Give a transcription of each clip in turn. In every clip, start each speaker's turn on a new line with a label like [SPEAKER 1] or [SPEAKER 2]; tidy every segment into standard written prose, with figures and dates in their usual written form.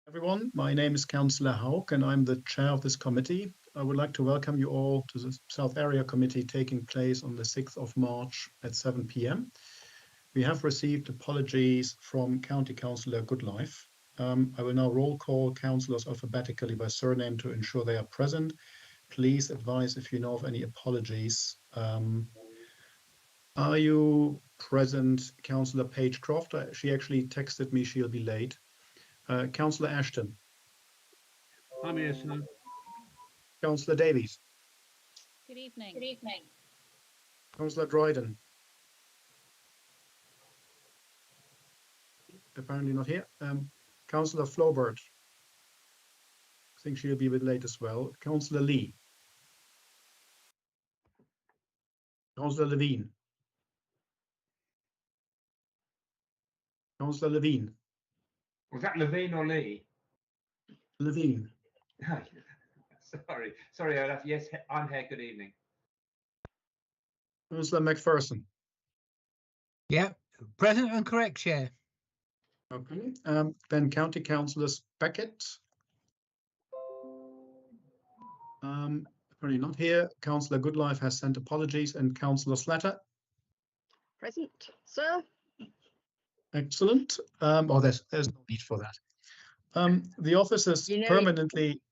[SPEAKER 1] Everyone, my name is Councillor Haug and I'm the chair of this committee. I would like to welcome you all to the South Area Committee taking place on the 6th of March at 7 p.m. We have received apologies from County Councillor Goodlife. I will now roll call councillors alphabetically by surname to ensure they are present. Please advise if you know of any apologies. Are you present, Councillor Paige Croft? She actually texted me she'll be late. Councillor Ashton.
[SPEAKER 2] I'm here, sir.
[SPEAKER 1] Councillor Davies.
[SPEAKER 3] Good evening.
[SPEAKER 4] Good evening.
[SPEAKER 1] Councillor Dryden. Apparently not here. Councillor Flobert. I think she'll be a bit late as well. Councillor Lee. Councillor Levine. Councillor Levine.
[SPEAKER 2] Was that Levine or Lee?
[SPEAKER 1] Levine.
[SPEAKER 2] Sorry, Olaf. Yes, I'm here. Good evening.
[SPEAKER 1] Councillor McPherson.
[SPEAKER 5] Yeah, present and correct, Chair.
[SPEAKER 1] Okay. Then County Councillors Beckett. Apparently not here. Councillor Goodlife has sent apologies, and Councillor Slatter.
[SPEAKER 4] Present, sir.
[SPEAKER 1] Excellent. There's no need for that. The officers permanently.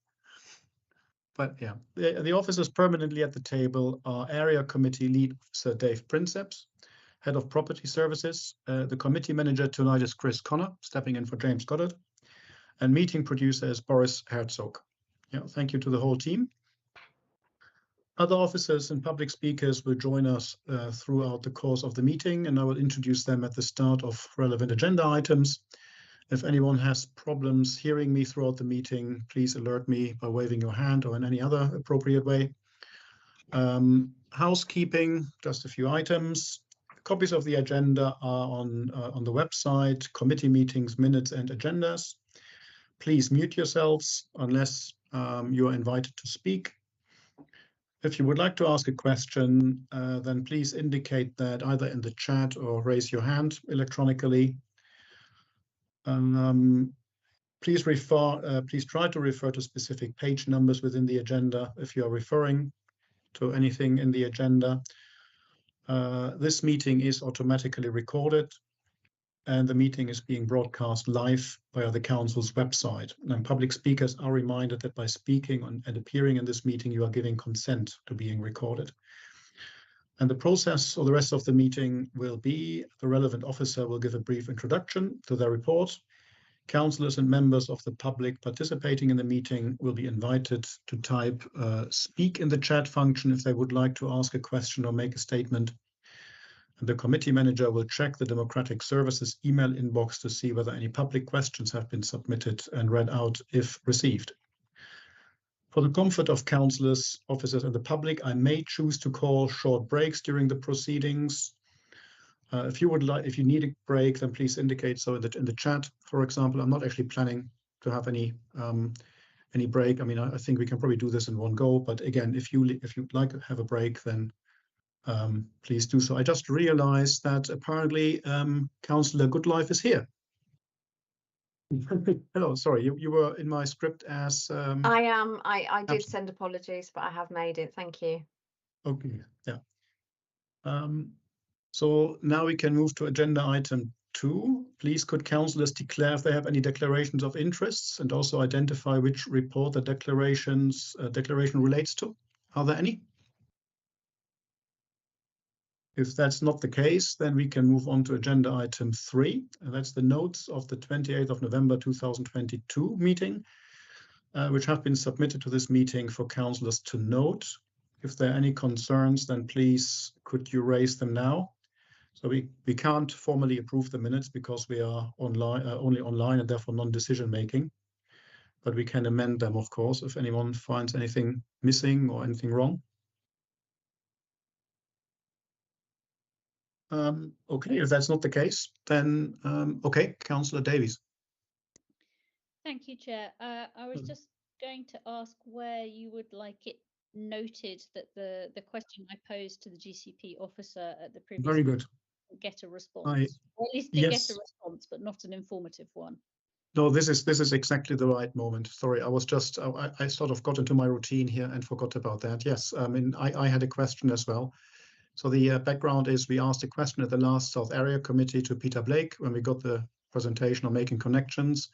[SPEAKER 1] But yeah, the officers permanently at the table are Area Committee Lead Officer Dave Princeps, Head of Property Services. The committee manager tonight is Chris Connor, stepping in for James Goddard, and meeting producer is Boris Herzog. Yeah, thank you to the whole team. Other officers and public speakers will join us throughout the course of the meeting, and I will introduce them at the start of relevant agenda items. If anyone has problems hearing me throughout the meeting, please alert me by waving your hand or in any other appropriate way. Housekeeping, just a few items. Copies of the agenda are on the website, committee meetings, minutes and agendas. Please mute yourselves unless you are invited to speak. If you would like to ask a question, then please indicate that either in the chat or raise your hand electronically. Please try to refer to specific page numbers within the agenda if you are referring to anything in the agenda. This meeting is automatically recorded, and the meeting is being broadcast live via the council's website. And public speakers are reminded that by speaking and appearing in this meeting, you are giving consent to being recorded. And the process or the rest of the meeting will be the relevant officer will give a brief introduction to their report. Councillors and members of the public participating in the meeting will be invited to type speak in the chat function if they would like to ask a question or make a statement. And the committee manager will check the Democratic Services email inbox to see whether any public questions have been submitted and read out if received. For the comfort of councillors, officers and the public, I may choose to call short breaks during the proceedings. If you need a break, then please indicate so in the chat. For example, I'm not actually planning to have any break. I mean, I think we can probably do this in one go. But again, if you'd like to have a break, then please do so. I just realized that apparently Councillor Goodlife is here. Hello, sorry, you were in my script as...
[SPEAKER 4] I am. I did send apologies, but I have made it. Thank you.
[SPEAKER 1] Okay, yeah. So now we can move to agenda item 2. Please could councillors declare if they have any declarations of interests and also identify which report the declaration relates to. Are there any? If that's not the case, then we can move on to agenda item 3. And that's the notes of the 28th of November 2022 meeting, which have been submitted to this meeting for councillors to note. If there are any concerns, then please could you raise them now? So we can't formally approve the minutes because we are online, only online and therefore non-decision making. But we can amend them, of course, if anyone finds anything missing or anything wrong. Okay, if that's not the case, then okay, Councillor Davies.
[SPEAKER 3] Thank you, Chair. I was just going to ask where you would like it noted that the question I posed to the GCP officer at the previous
[SPEAKER 1] Very good.
[SPEAKER 3] get a response, or at least did get a response, but not an informative one.
[SPEAKER 1] No, this is exactly the right moment. Sorry, I was just I sort of got into my routine here and forgot about that. Yes, I mean I had a question as well. So the background is we asked a question at the last South Area Committee to Peter Blake when we got the presentation on making connections.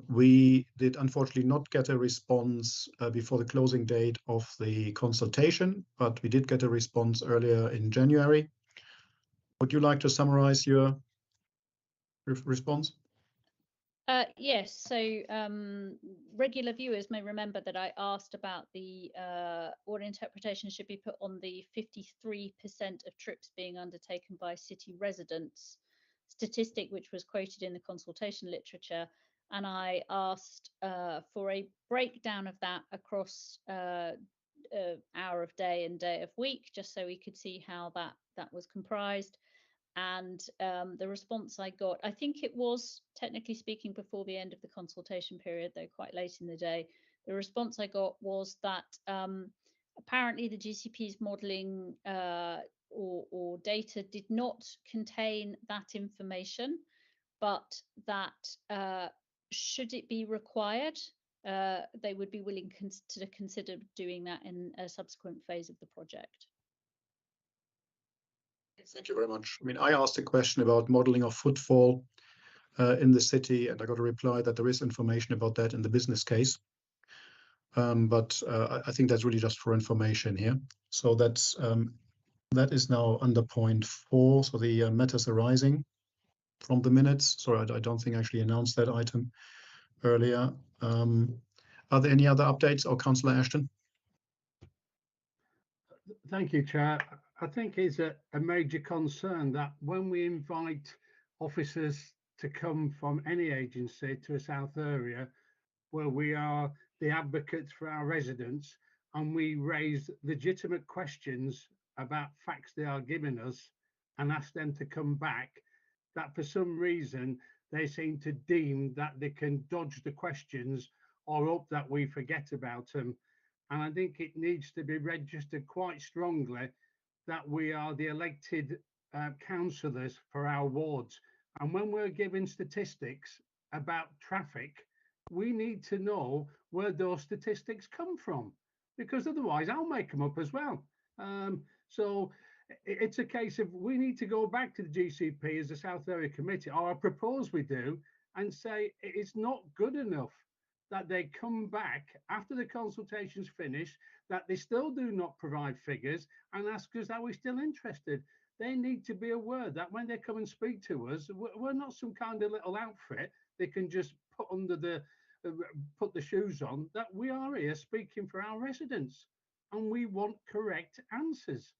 [SPEAKER 1] We did unfortunately not get a response before the closing date of the consultation, but we did get a response earlier in January. Would you like to summarize your response?
[SPEAKER 3] Yes, so regular viewers may remember that I asked about the what interpretation should be put on the 53% of trips being undertaken by city residents statistic, which was quoted in the consultation literature. And I asked for a breakdown of that across hour of day and day of week, just so we could see how that was comprised. And the response I got, I think it was technically speaking before the end of the consultation period, though quite late in the day. The response I got was that apparently the GCP's modelling or data did not contain that information, but that should it be required, they would be willing to consider doing that in a subsequent phase of the project.
[SPEAKER 1] Thank you very much. I mean, I asked a question about modeling of footfall in the city, and I got a reply that there is information about that in the business case. But I think that's really just for information here. So that's that is now under point 4. So the matters arising from the minutes. Sorry, I don't think I actually announced that item earlier. Are there any other updates, or Councillor Ashton?
[SPEAKER 6] Thank you, Chair. I think it's a major concern that when we invite officers to come from any agency to a South Area, where we are the advocates for our residents, and we raise legitimate questions about facts they are giving us and ask them to come back, that for some reason they seem to deem that they can dodge the questions or hope that we forget about them. And I think it needs to be registered quite strongly that we are the elected councillors for our wards. And when we're giving statistics about traffic, we need to know where those statistics come from, because otherwise I'll make them up as well. So it's a case of we need to go back to the GCP as a South Area Committee, or I propose we do, and say it's not good enough that they come back after the consultation's finished, that they still do not provide figures and ask us, are we still interested? They need to be aware that when they come and speak to us, we're not some kind of little outfit they can just put under the put the shoes on, that we are here speaking for our residents and we want correct answers.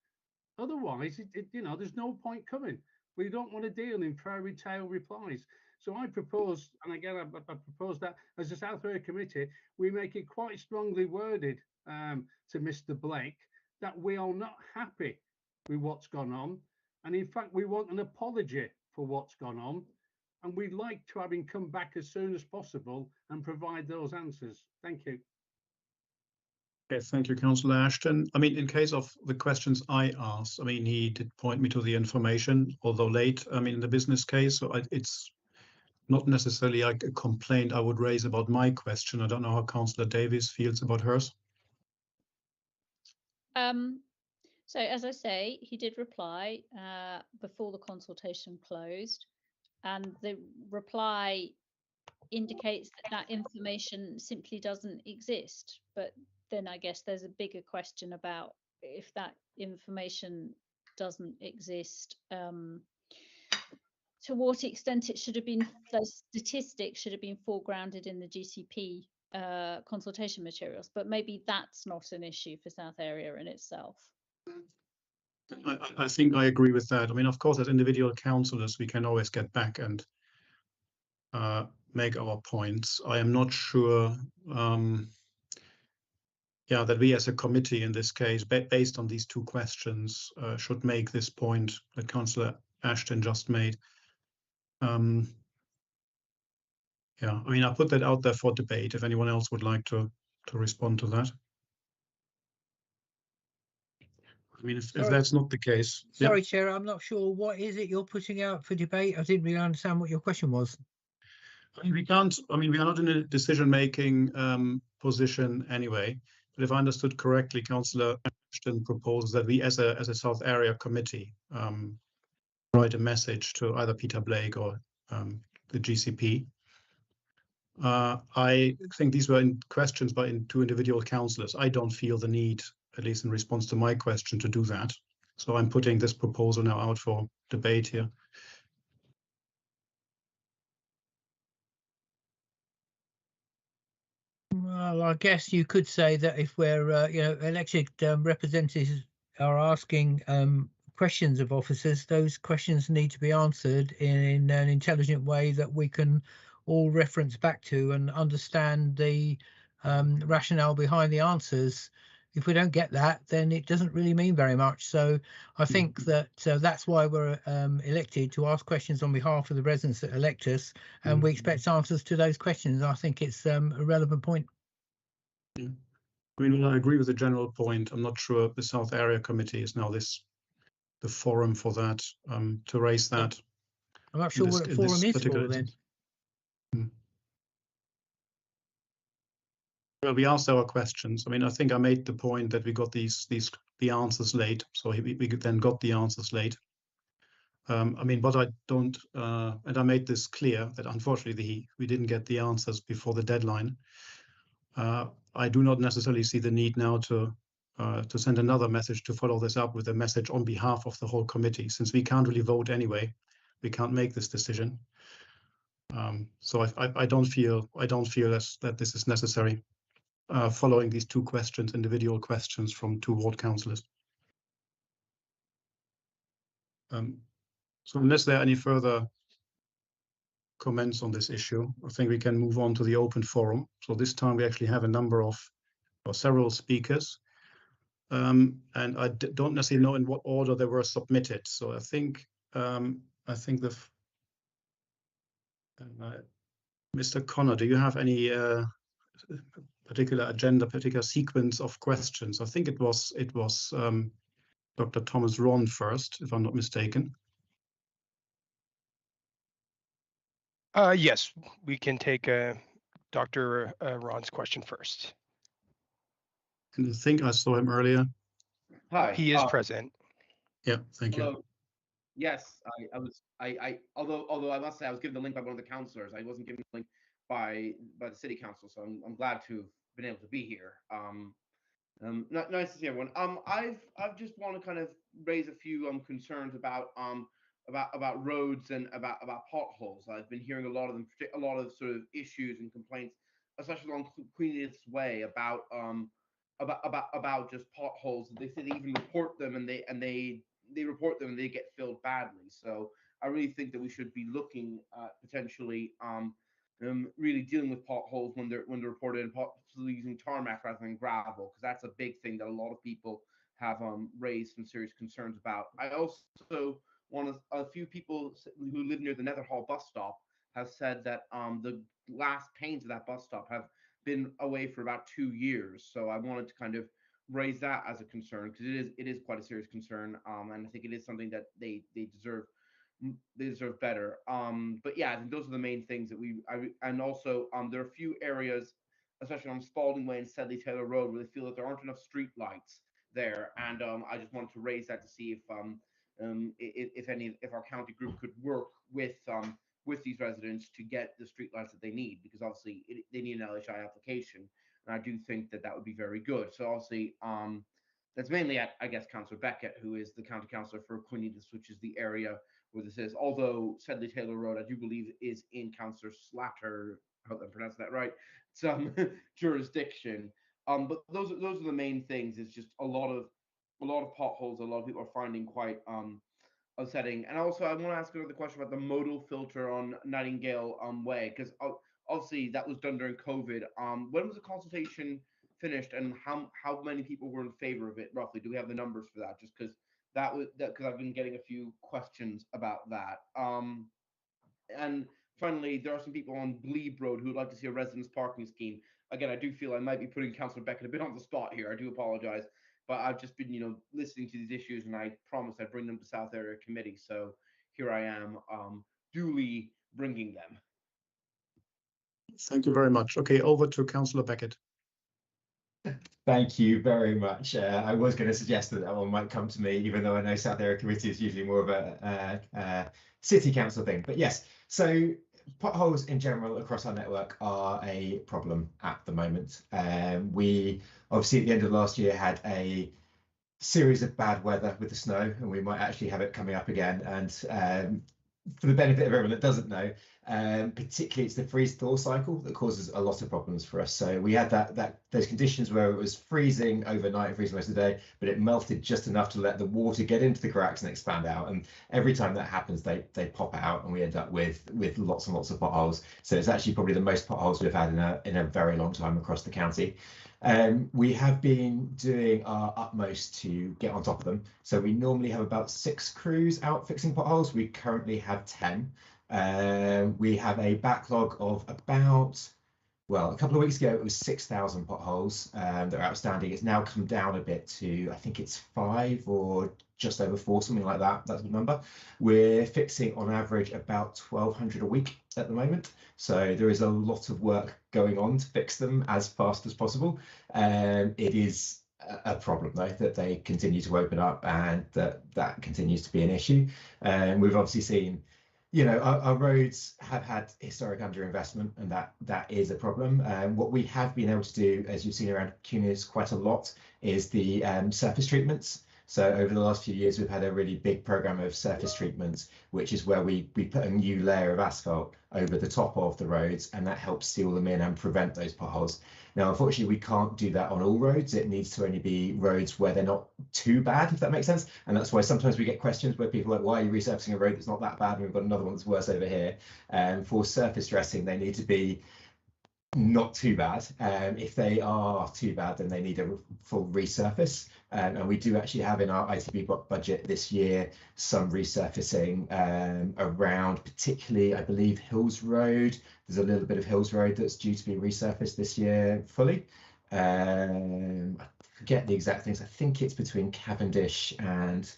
[SPEAKER 6] Otherwise, you know, there's no point coming. We don't want to deal in fairy tale replies. So I propose, and again, I propose that as a South Area Committee, we make it quite strongly worded to Mr. Blake that we are not happy with what's gone on. And in fact, we want an apology for what's gone on. And we'd like to have him come back as soon as possible and provide those answers. Thank you.
[SPEAKER 1] Okay, thank you, Councillor Ashton. I mean, in case of the questions I asked, I mean, he did point me to the information, although late, I mean, in the business case. So it's not necessarily like a complaint I would raise about my question. I don't know how Councillor Davies feels about hers.
[SPEAKER 3] So as I say, he did reply before the consultation closed, and the reply indicates that information simply doesn't exist. But then I guess there's a bigger question about if that information doesn't exist, to what extent it should have been, those statistics should have been foregrounded in the GCP consultation materials. But maybe that's not an issue for South Area in itself.
[SPEAKER 1] I think I agree with that. I mean, of course, as individual councillors, we can always get back and make our points. I am not sure, that we as a committee in this case, based on these two questions, should make this point that Councillor Ashton just made. I mean, I put that out there for debate if anyone else would like to respond to that. I mean, if that's not the case.
[SPEAKER 5] Sorry, Chair, I'm not sure. What is it you're putting out for debate? I didn't really understand what your question was.
[SPEAKER 1] I mean, we can't, I mean, we are not in a decision-making position anyway. But if I understood correctly, Councillor Ashton proposes that we, as a South Area committee, write a message to either Peter Blake or the GCP. I think these were questions by two individual councillors. I don't feel the need, at least in response to my question, to do that. So I'm putting this proposal now out for debate here.
[SPEAKER 5] Well, I guess you could say that if we're, elected representatives are asking questions of officers, those questions need to be answered in an intelligent way that we can all reference back to and understand the rationale behind the answers. If we don't get that, then it doesn't really mean very much. So I think that that's why we're elected, to ask questions on behalf of the residents that elect us, and we expect answers to those questions. I think it's a relevant point.
[SPEAKER 1] Yeah. I mean, I agree with the general point. I'm not sure the South Area Committee is now the forum for that, to raise that.
[SPEAKER 5] I'm not sure what a forum is for then.
[SPEAKER 1] Well, we asked our questions. I mean, I think I made the point that we got the answers late, so we then got the answers late. I mean, but I don't, and I made this clear that unfortunately we didn't get the answers before the deadline. I do not necessarily see the need now to send another message to follow this up with a message on behalf of the whole committee, since we can't really vote anyway. We can't make this decision. So I don't feel that this is necessary, following these two questions, individual questions from two ward councillors. So unless there are any further comments on this issue, I think we can move on to the open forum. So this time we actually have a number of, or several speakers, and I don't necessarily know in what order they were submitted. So I think the Mr. Connor, do you have any particular agenda, particular sequence of questions? I think it was Dr. Thomas Ron first, if I'm not mistaken.
[SPEAKER 7] Yes, we can take Dr. Ron's question first.
[SPEAKER 1] And I think I saw him earlier.
[SPEAKER 8] Hi.
[SPEAKER 7] He is present.
[SPEAKER 1] Yeah, thank you.
[SPEAKER 8] Yes, although I must say I was given the link by one of the councillors. I wasn't given the link by the city council, so I'm glad to have been able to be here. Nice to see everyone. I've just want to kind of raise a few concerns about roads and about potholes. I've been hearing a lot of sort of issues and complaints, especially along Queen Edith's Way, about just potholes. They say they even report them, and they report them and they get filled badly. So I really think that we should be looking at potentially really dealing with potholes when they're reported, and possibly using tarmac rather than gravel, because that's a big thing that a lot of people have raised some serious concerns about. I also a few people who live near the Netherhall bus stop have said that the glass panes of that bus stop have been away for about 2 years. So I wanted to kind of raise that as a concern, because it is quite a serious concern, and I think it is something that they deserve better. But yeah, I think those are the main things that and also there are a few areas, especially on Spalding Way and Sedley Taylor Road, where they feel that there aren't enough street lights there, and I just wanted to raise that to see if our county group could work with these residents to get the street lights that they need, because obviously they need an LHI application, and I do think that would be very good. So obviously that's mainly at, I guess, Councillor Beckett, who is the county councillor for Queen Edith, which is the area where this is. Although Sedley Taylor Road, I do believe, is in Councillor Slatter, I hope I'm pronouncing that right, some jurisdiction. But those are the main things. It's just a lot of potholes. A lot of people are finding quite upsetting. And also, I want to ask another question about the modal filter on Nightingale Way, because obviously that was done during COVID. When was the consultation finished, and how many people were in favor of it roughly? Do we have the numbers for that? Just because because I've been getting a few questions about that. And finally, there are some people on Glebe Road who would like to see a residence parking scheme. Again, I do feel I might be putting Councillor Beckett a bit on the spot here. I do apologize, but I've just been, listening to these issues, and I promised I'd bring them to South Area Committee. So here I am, duly bringing them.
[SPEAKER 1] Thank you very much. Okay, over to Councillor Beckett.
[SPEAKER 9] Thank you very much. I was going to suggest that that one might come to me, even though I know South Area Committee is usually more of a city council thing. But yes, so potholes in general across our network are a problem at the moment. We obviously at the end of last year had a series of bad weather with the snow, and we might actually have it coming up again. And for the benefit of everyone that doesn't know, particularly it's the freeze-thaw cycle that causes a lot of problems for us. So we had those conditions where it was freezing overnight, freezing most of the day, but it melted just enough to let the water get into the cracks and expand out. And every time that happens, they pop out, and we end up with lots and lots of potholes. So it's actually probably the most potholes we've had in a very long time across the county. We have been doing our utmost to get on top of them. So we normally have about 6 crews out fixing potholes. We currently have 10. We have a backlog of about, well, a couple of weeks ago it was 6,000 potholes that are outstanding. It's now come down a bit to, I think it's 5 or just over 4, something like that. That's the number. We're fixing on average about 1,200 a week at the moment. So there is a lot of work going on to fix them as fast as possible. It is a problem though that they continue to open up, and that continues to be an issue. And we've obviously seen, you know, our roads have had historic underinvestment, and that is a problem. What we have been able to do, as you've seen around CUNYs quite a lot, is the surface treatments. So over the last few years, we've had a really big program of surface treatments, which is where we put a new layer of asphalt over the top of the roads, and that helps seal them in and prevent those potholes. Now, unfortunately, we can't do that on all roads. It needs to only be roads where they're not too bad, if that makes sense. And that's why sometimes we get questions where people are like, why are you resurfacing a road that's not that bad? And we've got another one that's worse over here. For surface dressing, they need to be not too bad. If they are too bad, then they need a full resurface. And we do actually have in our ITB budget this year some resurfacing around, particularly, I believe, Hills Road. There's a little bit of Hills Road that's due to be resurfaced this year fully. I forget the exact things. I think it's between Cavendish and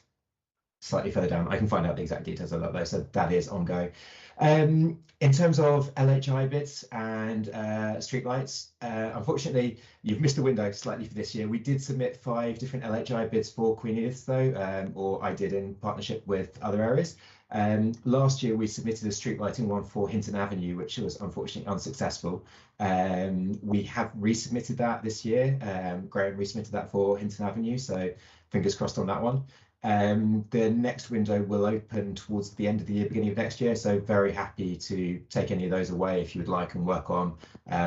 [SPEAKER 9] slightly further down. I can find out the exact details of that though, so that is ongoing. In terms of LHI bids and streetlights, unfortunately, you've missed the window slightly for this year. We did submit 5 different LHI bids for Queen Edith though, or I did in partnership with other areas. Last year we submitted a street lighting one for Hinton Avenue, which was unfortunately unsuccessful. We have resubmitted that this year. Graham resubmitted that for Hinton Avenue, so fingers crossed on that one. The next window will open towards the end of the year, beginning of next year, so very happy to take any of those away if you would like and work on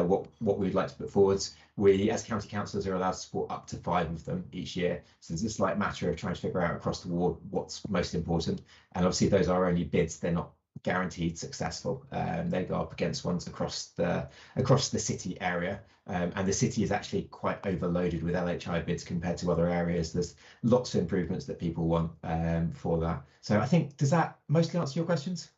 [SPEAKER 9] what we'd like to put forwards. We, as county councillors, are allowed to support up to 5 of them each year, so it's a slight matter of trying to figure out across the ward what's most important. And obviously those are only bids, they're not guaranteed successful. They go up against ones across the city area, and the city is actually quite overloaded with LHI bids compared to other areas. There's lots of improvements that people want for that. So I think, does that mostly answer your questions?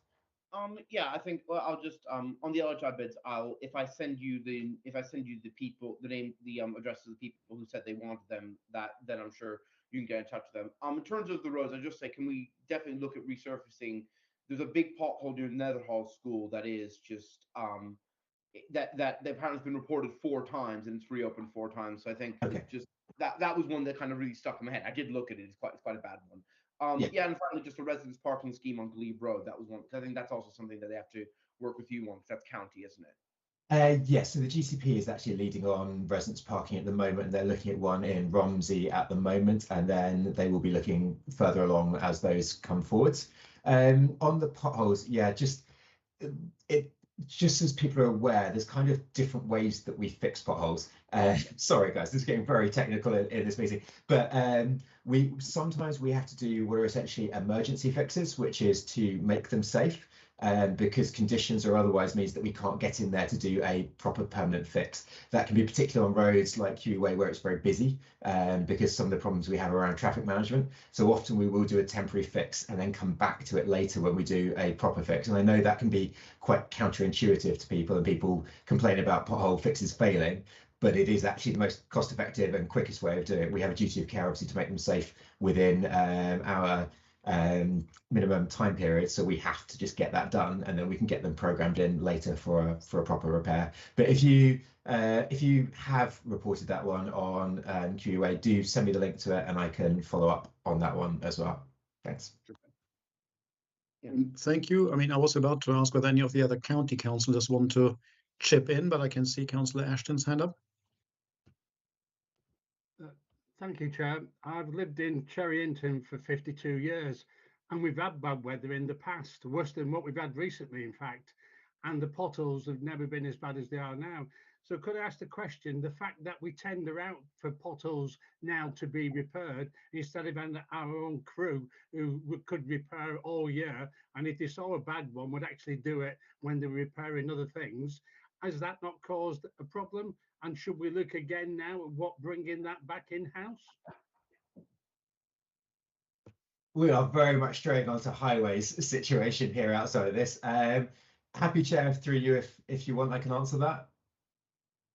[SPEAKER 8] Yeah, I think, well, I'll just on the LHI bids, if I send you the people, the name, the addresses of the people who said they wanted them, then I'm sure you can get in touch with them. In terms of the roads, I just say, can we definitely look at resurfacing? There's a big pothole near Netherhall School that is just that apparently has been reported 4 times and it's reopened 4 times. So I think just that was one that kind of really stuck in my head. I did look at it; it's quite a bad one. Yeah, and finally, just a residence parking scheme on Glebe Road. That was one. I think that's also something that they have to work with you on, because that's county, isn't it?
[SPEAKER 9] Yes, so the GCP is actually leading on residence parking at the moment. They're looking at one in Romsey at the moment, and then they will be looking further along as those come forwards. On the potholes, yeah, just as people are aware, there's kind of different ways that we fix potholes. Sorry guys, this is getting very technical in this meeting, but sometimes we have to do what are essentially emergency fixes, which is to make them safe. Because conditions or otherwise means that we can't get in there to do a proper permanent fix. That can be particular on roads like Huey Way, where it's very busy, because some of the problems we have around traffic management. So often we will do a temporary fix and then come back to it later when we do a proper fix. And I know that can be quite counterintuitive to people, and people complain about pothole fixes failing, but it is actually the most cost-effective and quickest way of doing it. We have a duty of care, obviously, to make them safe within our minimum time period, so we have to just get that done, and then we can get them programmed in later for a proper repair. But if you have reported that one on QUA, do send me the link to it, and I can follow up on that one as well. Thanks.
[SPEAKER 1] Thank you. I mean, I was about to ask whether any of the other county councillors want to chip in, but I can see Councillor Ashton's hand up.
[SPEAKER 6] Thank you, Chair. I've lived in Cherry Hinton for 52 years, and we've had bad weather in the past, worse than what we've had recently, in fact, and the potholes have never been as bad as they are now. So could I ask the question, the fact that we tender out for potholes now to be repaired instead of having our own crew who could repair all year, and if they saw a bad one would actually do it when they're repairing other things, has that not caused a problem? And should we look again now at what bringing that back in-house?
[SPEAKER 9] We are very much straying onto highways situation here outside of this. Happy Chair, through you, if you want, I can answer that.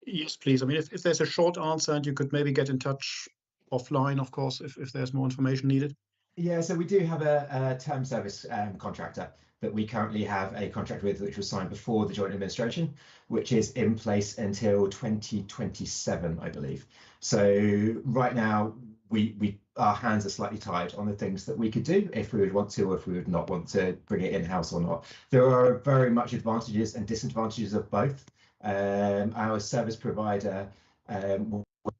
[SPEAKER 1] Yes, please. I mean, if there's a short answer and you could maybe get in touch offline, of course, if there's more information needed.
[SPEAKER 9] Yeah, so we do have a term service contractor that we currently have a contract with, which was signed before the joint administration, which is in place until 2027, I believe. So right now, our hands are slightly tied on the things that we could do if we would want to, or if we would not want to bring it in-house or not. There are very much advantages and disadvantages of both. Our service provider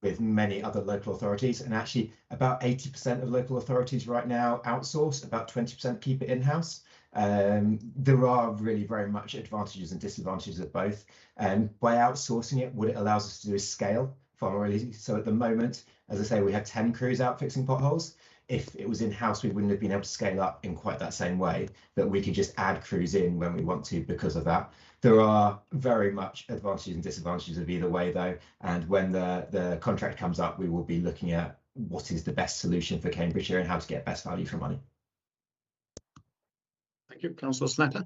[SPEAKER 9] with many other local authorities, and actually about 80% of local authorities right now outsource, about 20% keep it in-house. There are really very much advantages and disadvantages of both. By outsourcing it, what it allows us to do is scale far more easily. So at the moment, as I say, we have 10 crews out fixing potholes. If it was in-house, we wouldn't have been able to scale up in quite that same way, but we could just add crews in when we want to because of that. There are very much advantages and disadvantages of either way, though, and when the contract comes up, we will be looking at what is the best solution for Cambridgeshire and how to get best value for money.
[SPEAKER 1] Thank you. Councillor Slatter.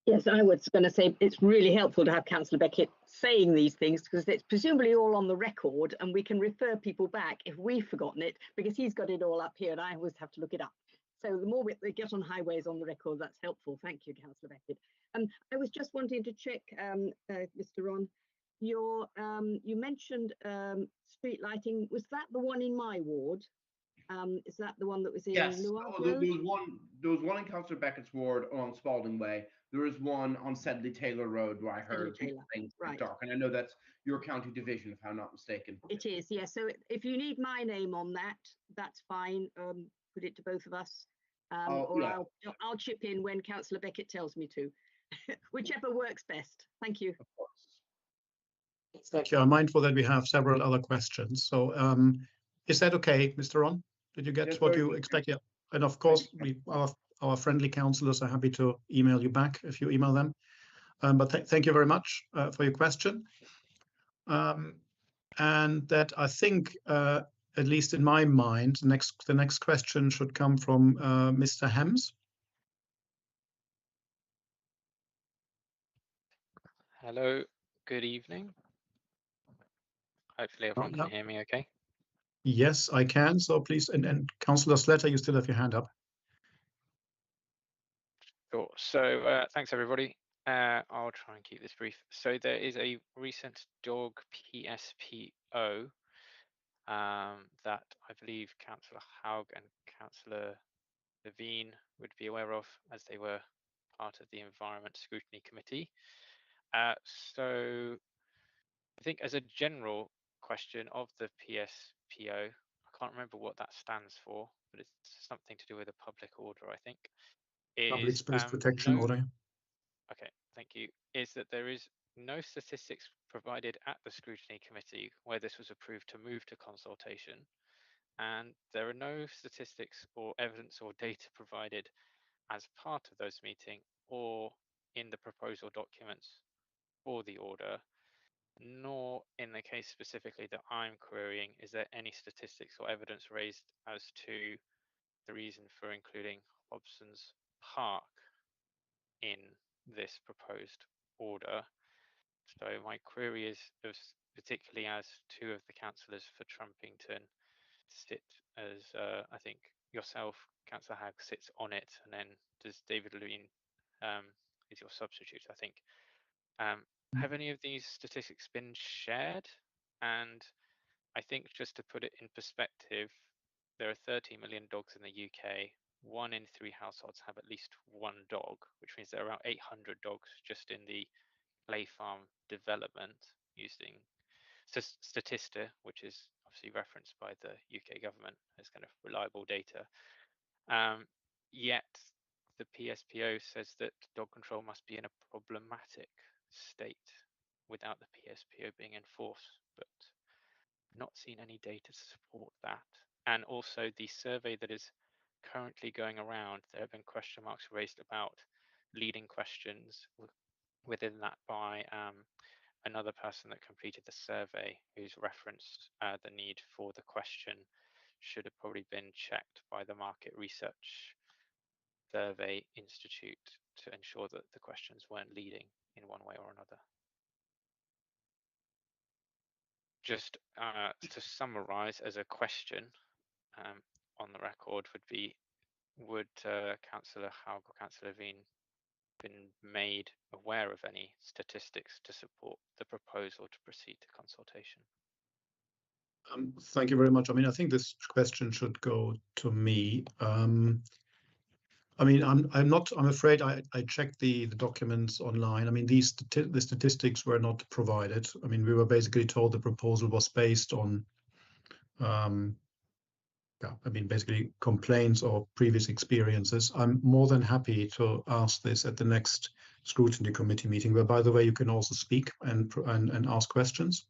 [SPEAKER 10] Yes, I was going to say it's really helpful to have Councillor Beckett saying these things because it's presumably all on the record and we can refer people back if we've forgotten it because he's got it all up here and I always have to look it up. So the more we get on highways on the record, that's helpful. Thank you, Councillor Beckett. I was just wanting to check, Mr. Ron, you mentioned street lighting. Was that the one in my ward? Is that the one that was in Luard Road?
[SPEAKER 8] There was one in Councillor Beckett's ward along Spalding Way. There is one on Sedley Taylor Road where I heard things
[SPEAKER 10] right.
[SPEAKER 8] dark, and I know that's your county division, if I'm not mistaken.
[SPEAKER 10] It is, yes. So if you need my name on that, that's fine. Put it to both of us,
[SPEAKER 8] Yeah.
[SPEAKER 10] I'll chip in when Councillor Beckett tells me to, whichever works best. Thank you.
[SPEAKER 8] Of course.
[SPEAKER 1] Thank you. I'm mindful that we have several other questions. So is that okay, Mr. Ron? Did you get
[SPEAKER 8] Yes,
[SPEAKER 1] what
[SPEAKER 8] very
[SPEAKER 1] you
[SPEAKER 8] good.
[SPEAKER 1] expected? And of course, our friendly councillors are happy to email you back if you email them. But thank you very much for your question. And that I think, at least in my mind, the next question should come from Mr. Hems.
[SPEAKER 11] Hello, good evening. Hopefully everyone can hear me okay.
[SPEAKER 1] Yes, I can. So please, and Councillor Slater, you still have your hand up.
[SPEAKER 11] Sure. So thanks everybody. I'll try and keep this brief. So there is a recent dog PSPO that I believe Councillor Haug and Councillor Levine would be aware of as they were part of the Environment Scrutiny Committee. So I think as a general question of the PSPO, I can't remember what that stands for, but it's something to do with a public order, I think.
[SPEAKER 1] Public Space Protection Order.
[SPEAKER 11] Okay, thank you. Is that there is no statistics provided at the Scrutiny Committee where this was approved to move to consultation, and there are no statistics or evidence or data provided as part of those meetings or in the proposal documents for the order, nor in the case specifically that I'm querying is there any statistics or evidence raised as to the reason for including Hobson's Park in this proposed order. So my query is particularly as two of the councillors for Trumpington sit as I think yourself, Councillor Hag, sits on it, and then does David Levine is your substitute, I think. Have any of these statistics been shared? And I think just to put it in perspective, there are 30 million dogs in the UK. 1 in 3 households have at least one dog, which means there are around 800 dogs just in the play farm development using Statista, which is obviously referenced by the UK government as kind of reliable data. Yet the PSPO says that dog control must be in a problematic state without the PSPO being enforced, but not seen any data to support that. And also the survey that is currently going around, there have been question marks raised about leading questions within that by another person that completed the survey, who's referenced the need for the question should have probably been checked by the Market Research Survey Institute to ensure that the questions weren't leading in one way or another. Just to summarize as a question on the record would be, would Councillor Haug or Councillor Levine been made aware of any statistics to support the proposal to proceed to consultation?
[SPEAKER 1] Thank you very much. I mean, I think this question should go to me. I mean, I'm afraid I checked the documents online. I mean, the statistics were not provided. I mean, we were basically told the proposal was based on, yeah, I mean, basically complaints or previous experiences. I'm more than happy to ask this at the next scrutiny committee meeting, where, by the way, you can also speak and ask questions.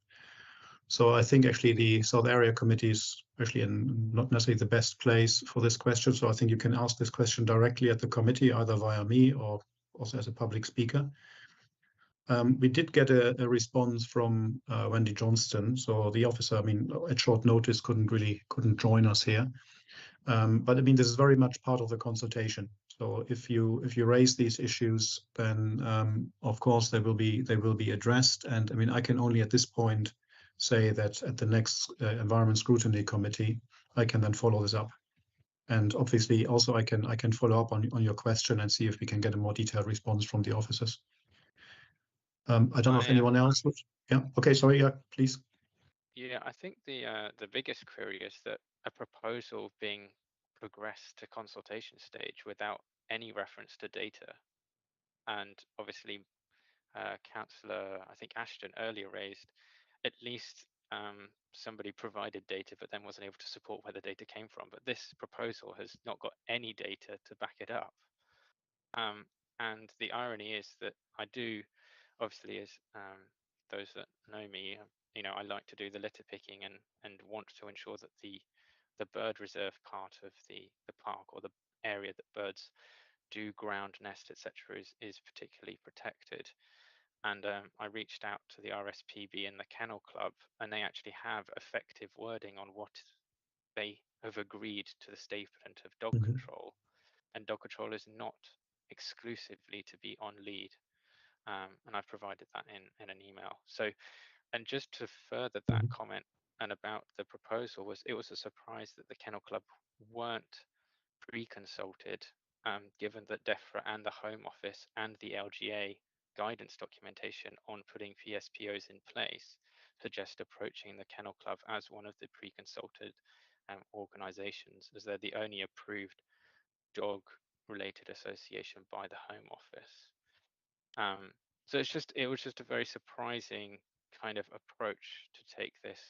[SPEAKER 1] So I think actually the South Area Committee is actually not necessarily the best place for this question. So I think you can ask this question directly at the committee, either via me or also as a public speaker. We did get a response from Wendy Johnston. So the officer, I mean, at short notice couldn't join us here. But I mean, this is very much part of the consultation. So if you raise these issues, then of course they will be addressed. And I mean, I can only at this point say that at the next Environment Scrutiny Committee, I can then follow this up. And obviously also I can follow up on your question and see if we can get a more detailed response from the officers. I don't know if anyone else would. Yeah. Okay. Sorry. Yeah. Please.
[SPEAKER 11] Yeah, I think the biggest query is that a proposal being progressed to consultation stage without any reference to data, and obviously, Councillor, I think Ashton earlier raised, at least somebody provided data, but then wasn't able to support where the data came from. But this proposal has not got any data to back it up. And the irony is that I do, obviously, as those that know me, you know, I like to do the litter picking and want to ensure that the bird reserve part of the park, or the area that birds do ground nest, etc., is particularly protected. And I reached out to the RSPB and the Kennel Club, and they actually have effective wording on what they have agreed to the statement of dog control. And dog control is not exclusively to be on lead. And I've provided that in an email. So, and just to further that comment and about the proposal, it was a surprise that the Kennel Club weren't pre-consulted, given that DEFRA and the Home Office and the LGA guidance documentation on putting PSPOs in place suggest approaching the Kennel Club as one of the pre-consulted organisations, as they're the only approved dog-related association by the Home Office. So it was just a very surprising kind of approach to take this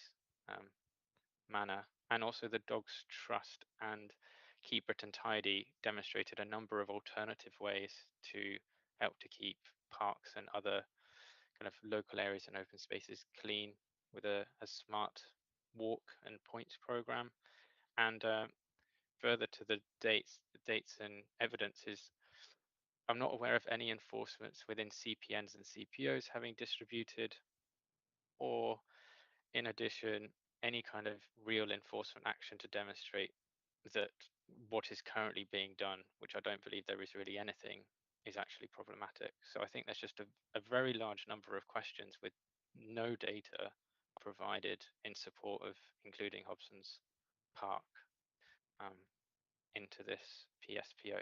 [SPEAKER 11] manner. And also the Dogs Trust and Keep Britain Tidy demonstrated a number of alternative ways to help to keep parks and other kind of local areas and open spaces clean with a smart walk and points program. And further to the dates and evidences, I'm not aware of any enforcements within CPNs and CPOs having distributed, or in addition, any kind of real enforcement action to demonstrate that what is currently being done, which I don't believe there is really anything, is actually problematic. So I think there's just a very large number of questions with no data provided in support of including Hobson's Park into this PSPO?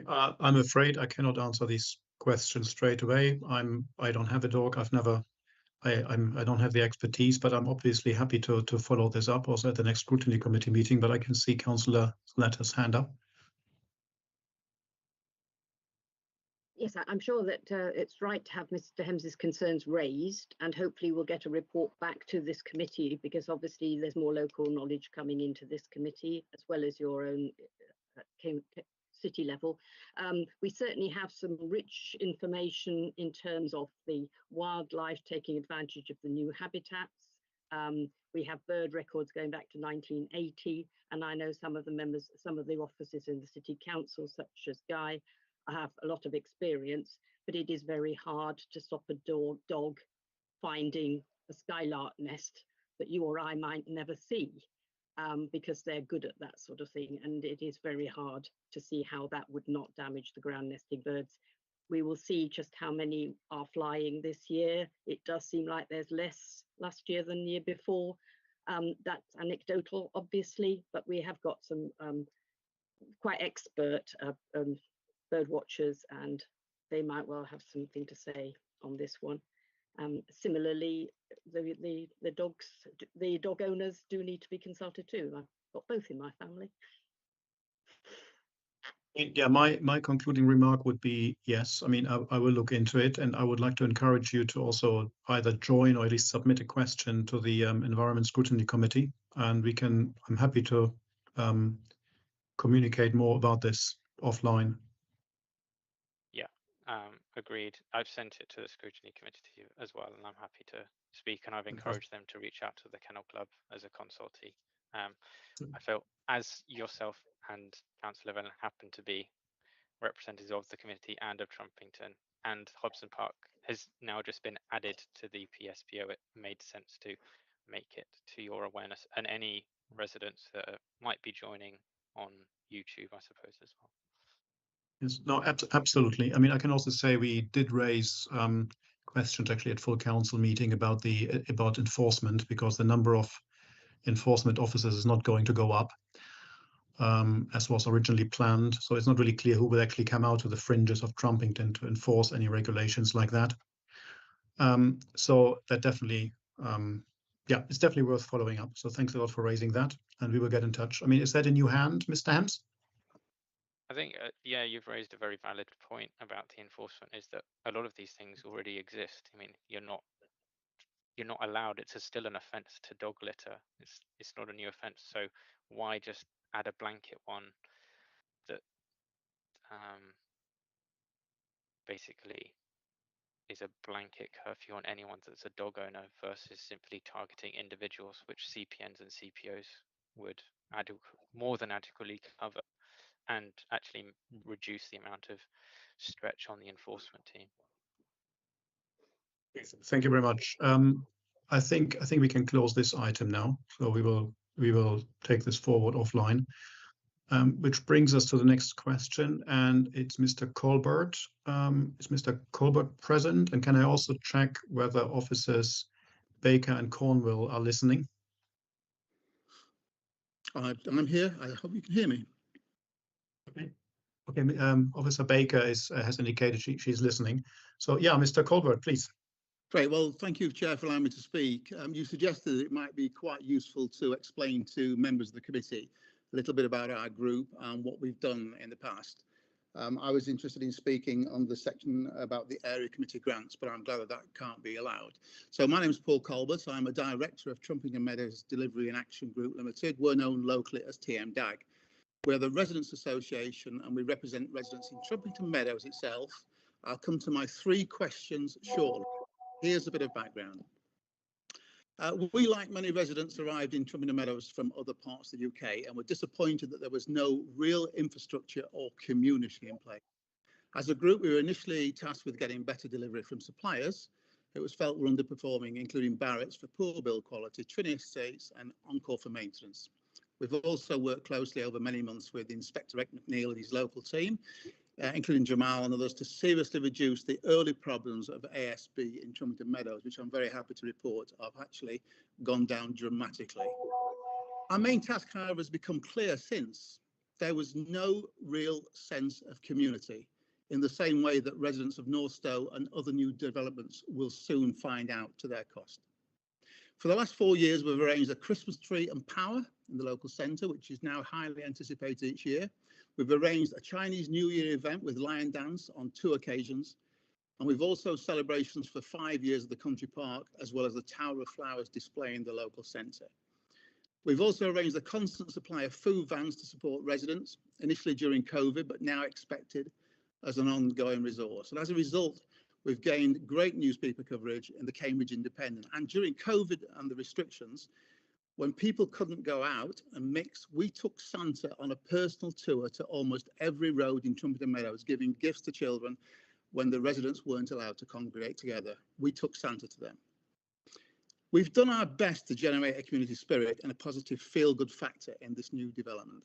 [SPEAKER 1] I'm afraid I cannot answer these questions straight away. I don't have a dog. I don't have the expertise, but I'm obviously happy to follow this up also at the next scrutiny committee meeting. But I can see Councillor Letter's hand up.
[SPEAKER 10] Yes, I'm sure that it's right to have Mr. Hems's concerns raised, and hopefully we'll get a report back to this committee, because obviously there's more local knowledge coming into this committee as well as your own city level. We certainly have some rich information in terms of the wildlife taking advantage of the new habitats. We have bird records going back to 1980, and I know some of the members, some of the officers in the city council, such as Guy, have a lot of experience, but it is very hard to stop a dog finding a skylark nest that you or I might never see, because they're good at that sort of thing, and it is very hard to see how that would not damage the ground nesting birds. We will see just how many are flying this year. It does seem like there's less last year than the year before. That's anecdotal, obviously, but we have got some quite expert bird watchers, and they might well have something to say on this one. Similarly, the dog owners do need to be consulted too. I've got both in my family.
[SPEAKER 1] Yeah, my concluding remark would be yes. I mean, I will look into it, and I would like to encourage you to also either join or at least submit a question to the Environment Scrutiny Committee, and I'm happy to communicate more about this offline.
[SPEAKER 11] Agreed. I've sent it to the scrutiny committee as well, and I'm happy to speak, and I've encouraged them to reach out to the Kennel Club as a consultee. I felt, as yourself and Councillor Velan happen to be representatives of the committee and of Trumpington, and Hobson Park has now just been added to the PSPO, it made sense to make it to your awareness, and any residents that might be joining on YouTube, I suppose, as well.
[SPEAKER 1] Yes, no, absolutely. I mean, I can also say we did raise questions actually at full council meeting about enforcement, because the number of enforcement officers is not going to go up as was originally planned. So it's not really clear who will actually come out to the fringes of Trumpington to enforce any regulations like that. So that definitely, yeah, it's definitely worth following up. So thanks a lot for raising that, and we will get in touch. I mean, is that in your hand, Mr. Hems?
[SPEAKER 11] I think, yeah, you've raised a very valid point about the enforcement, is that a lot of these things already exist. I mean, you're not allowed. It's still an offence to dog litter. It's not a new offence. So why just add a blanket one that basically is a blanket curfew on anyone that's a dog owner versus simply targeting individuals, which CPNs and CPOs would more than adequately cover, and actually reduce the amount of stretch on the enforcement team.
[SPEAKER 1] Thank you very much. I think we can close this item now. So we will take this forward offline, which brings us to the next question, and it's Mr. Colbert. Is Mr. Colbert present? And can I also check whether officers Baker and Cornwell are listening?
[SPEAKER 12] I'm here. I hope you can hear me.
[SPEAKER 1] Okay. Officer Baker has indicated she's listening. So yeah, Mr. Colbert, please.
[SPEAKER 12] Great. Well, thank you, Chair, for allowing me to speak. You suggested it might be quite useful to explain to members of the committee a little bit about our group and what we've done in the past. I was interested in speaking on the section about the area committee grants, but I'm glad that can't be allowed. So my name is Paul Colbert. I'm a director of Trumpington Meadows Delivery and Action Group Limited. We're known locally as TMDAG. We're the Residents Association, and we represent residents in Trumpington Meadows itself. I'll come to my 3 questions shortly. Here's a bit of background. We, like many residents, arrived in Trumpington Meadows from other parts of the UK and were disappointed that there was no real infrastructure or community in place. As a group, we were initially tasked with getting better delivery from suppliers. It was felt were underperforming, including Barrett's for poor build quality, Trinity Estates and Encore for maintenance. We've also worked closely over many months with Inspector Ed McNeil and his local team, including Jamal and others, to seriously reduce the early problems of ASB in Trumpington Meadows, which I'm very happy to report have actually gone down dramatically. Our main task, however, has become clear since there was no real sense of community, in the same way that residents of Northstowe and other new developments will soon find out to their cost. For the last 4 years, we've arranged a Christmas tree and power in the local centre, which is now highly anticipated each year. We've arranged a Chinese New Year event with lion dance on 2 occasions. And we've also celebrations for 5 years of the country park, as well as the Tower of Flowers display in the local centre. We've also arranged a constant supply of food vans to support residents, initially during COVID, but now expected as an ongoing resource. And as a result, we've gained great newspaper coverage in the Cambridge Independent. And during COVID and the restrictions, when people couldn't go out and mix, we took Santa on a personal tour to almost every road in Trumpeton Meadows, giving gifts to children when the residents weren't allowed to congregate together. We took Santa to them. We've done our best to generate a community spirit and a positive feel-good factor in this new development.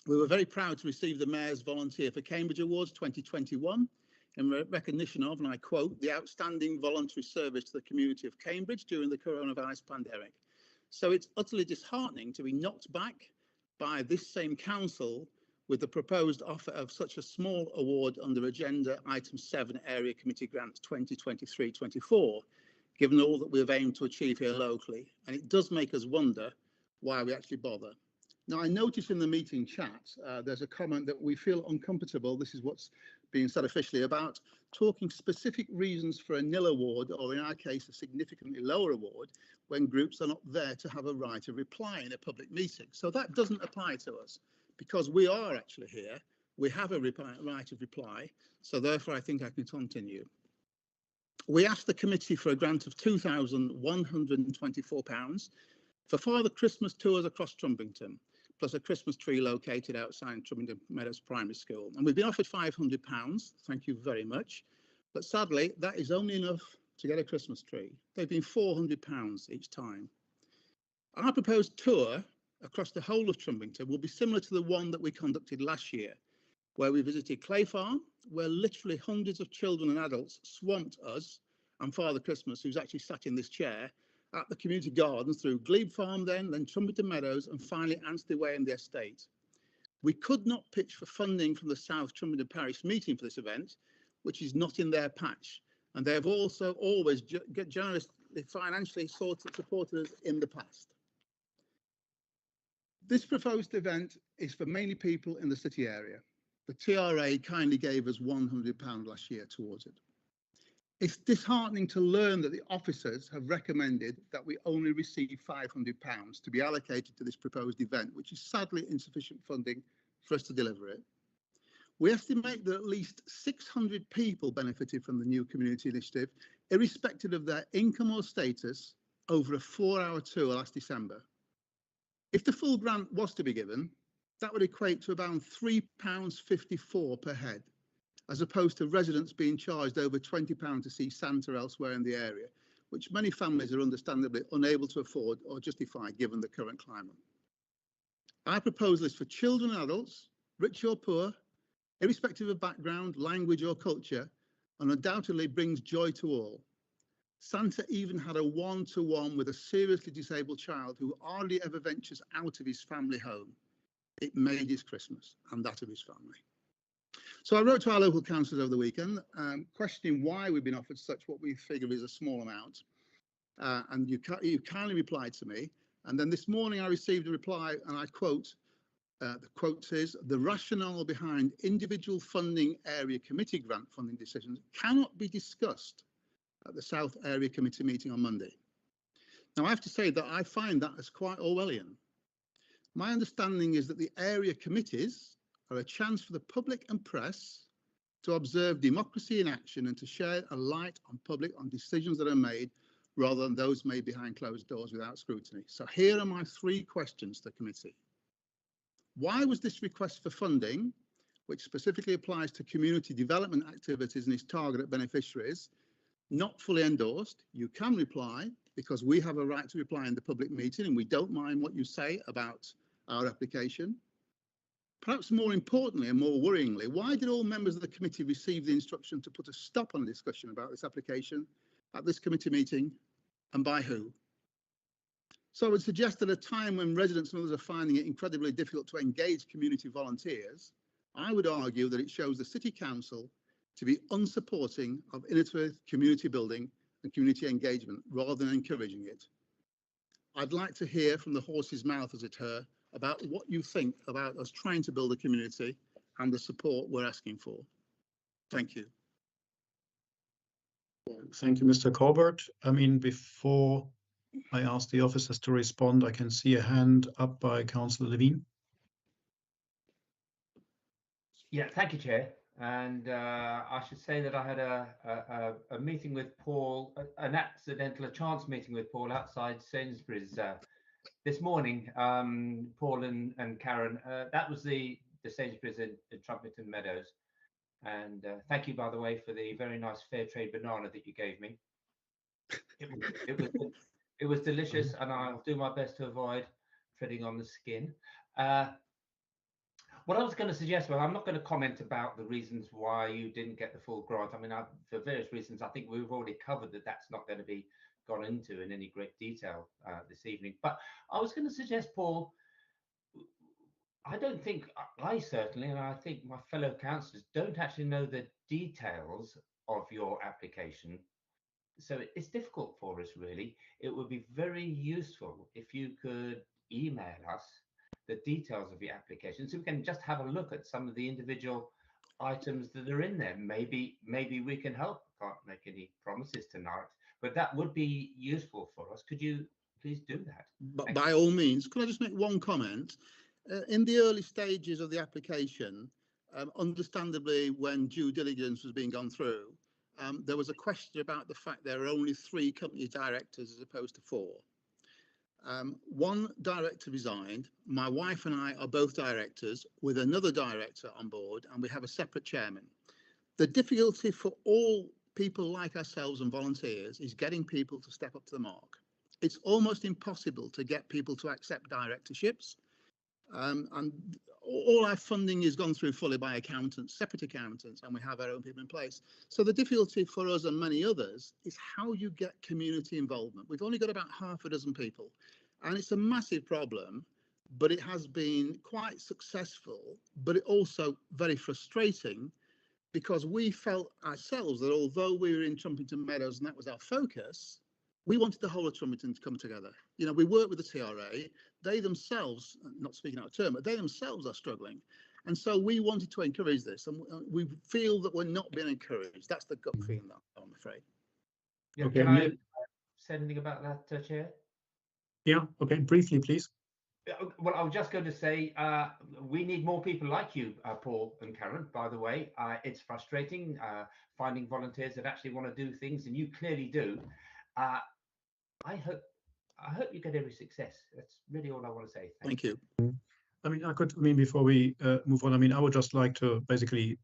[SPEAKER 12] We were very proud to receive the Mayor's Volunteer for Cambridge Awards 2021 in recognition of, and I quote, the outstanding voluntary service to the community of Cambridge during the coronavirus pandemic. So it's utterly disheartening to be knocked back by this same council with the proposed offer of such a small award under Agenda Item 7 Area Committee Grants 2023-24, given all that we have aimed to achieve here locally. And it does make us wonder why we actually bother. Now, I noticed in the meeting chat, there's a comment that we feel uncomfortable, this is what's being said officially, about talking specific reasons for a nil award, or in our case, a significantly lower award, when groups are not there to have a right of reply in a public meeting. So that doesn't apply to us, because we are actually here, we have a right of reply, so therefore I think I can continue. We asked the committee for a grant of £2,124 for Father Christmas tours across Trumpington, plus a Christmas tree located outside Trumpington Meadows Primary School. And we've been offered £500, thank you very much. But sadly, that is only enough to get a Christmas tree. They've been £400 each time. Our proposed tour across the whole of Trumpington will be similar to the one that we conducted last year, where we visited Clay Farm, where literally hundreds of children and adults swamped us and Father Christmas, who's actually sat in this chair, at the community gardens through Glebe Farm then Trumpington Meadows, and finally Anstey Way and the estate. We could not pitch for funding from the South Trumpington Parish meeting for this event, which is not in their patch. And they have also always generously financially supported us in the past. This proposed event is for mainly people in the city area. The TRA kindly gave us £100 last year towards it. It's disheartening to learn that the officers have recommended that we only receive £500 to be allocated to this proposed event, which is sadly insufficient funding for us to deliver it. We estimate that at least 600 people benefited from the new community initiative, irrespective of their income or status, over a 4-hour tour last December. If the full grant was to be given, that would equate to about £3.54 per head, as opposed to residents being charged over £20 to see Santa elsewhere in the area, which many families are understandably unable to afford or justify given the current climate. Our proposal is for children and adults, rich or poor, irrespective of background, language or culture, and undoubtedly brings joy to all. Santa even had a one-to-one with a seriously disabled child who hardly ever ventures out of his family home. It made his Christmas and that of his family. So I wrote to our local councillors over the weekend, questioning why we've been offered such what we figure is a small amount. And you kindly replied to me. And then this morning I received a reply, and I quote, the quote says, the rationale behind individual funding area committee grant funding decisions cannot be discussed at the South Area Committee meeting on Monday. Now I have to say that I find that as quite Orwellian. My understanding is that the area committees are a chance for the public and press to observe democracy in action and to shed a light on public on decisions that are made rather than those made behind closed doors without scrutiny. So here are my 3 questions to the committee. Why was this request for funding, which specifically applies to community development activities and is targeted at beneficiaries, not fully endorsed? You can reply, because we have a right to reply in the public meeting and we don't mind what you say about our application. Perhaps more importantly and more worryingly, why did all members of the committee receive the instruction to put a stop on the discussion about this application at this committee meeting, and by who? So I would suggest at a time when residents and others are finding it incredibly difficult to engage community volunteers, I would argue that it shows the City Council to be unsupporting of innovative community building and community engagement rather than encouraging it. I'd like to hear from the horse's mouth, as it were, about what you think about us trying to build a community and the support we're asking for. Thank you.
[SPEAKER 1] Thank you, Mr. Corbett. I mean, before I ask the officers to respond, I can see a hand up by Councillor Levine.
[SPEAKER 2] Yeah, thank you, Chair. And I should say that I had a meeting with Paul, a chance meeting with Paul outside Sainsbury's this morning. Paul and Karen, that was the Sainsbury's in Trumpington Meadows. And thank you, by the way, for the very nice fair trade banana that you gave me. It was delicious, and I'll do my best to avoid treading on the skin. What I was going to suggest, well, I'm not going to comment about the reasons why you didn't get the full grant. I mean, for various reasons, I think we've already covered that that's not going to be gone into in any great detail this evening. But I was going to suggest, Paul, I don't think, I certainly, and I think my fellow councillors don't actually know the details of your application. So it's difficult for us, really. It would be very useful if you could email us the details of your application so we can just have a look at some of the individual items that are in there. Maybe we can help. Can't make any promises tonight, but that would be useful for us. Could you please do that?
[SPEAKER 12] But by all means, could I just make one comment? In the early stages of the application, understandably, when due diligence was being gone through, there was a question about the fact there are only 3 company directors as opposed to 4. One director resigned. My wife and I are both directors with another director on board, and we have a separate chairman. The difficulty for all people like ourselves and volunteers is getting people to step up to the mark. It's almost impossible to get people to accept directorships. And all our funding is gone through fully by accountants, separate accountants, and we have our own people in place. So the difficulty for us and many others is how you get community involvement. We've only got about half a dozen people, and it's a massive problem, but it has been quite successful, but it also very frustrating because we felt ourselves that although we were in Trumpington Meadows and that was our focus, we wanted the whole of Trumpington to come together. You know, we work with the TRA. They themselves, not speaking out of turn, but they themselves are struggling. And so we wanted to encourage this, and we feel that we're not being encouraged. That's the gut feeling, I'm afraid.
[SPEAKER 2] Yeah,
[SPEAKER 1] Okay,
[SPEAKER 2] can I say anything about that, Chair?
[SPEAKER 1] Yeah, okay, briefly, please.
[SPEAKER 2] Well, I was just going to say we need more people like you, Paul and Karen, by the way. It's frustrating finding volunteers that actually want to do things, and you clearly do. I hope you get every success. That's really all I want to say.
[SPEAKER 12] Thank you.
[SPEAKER 1] I mean, before we move on, I mean, I would just like to basically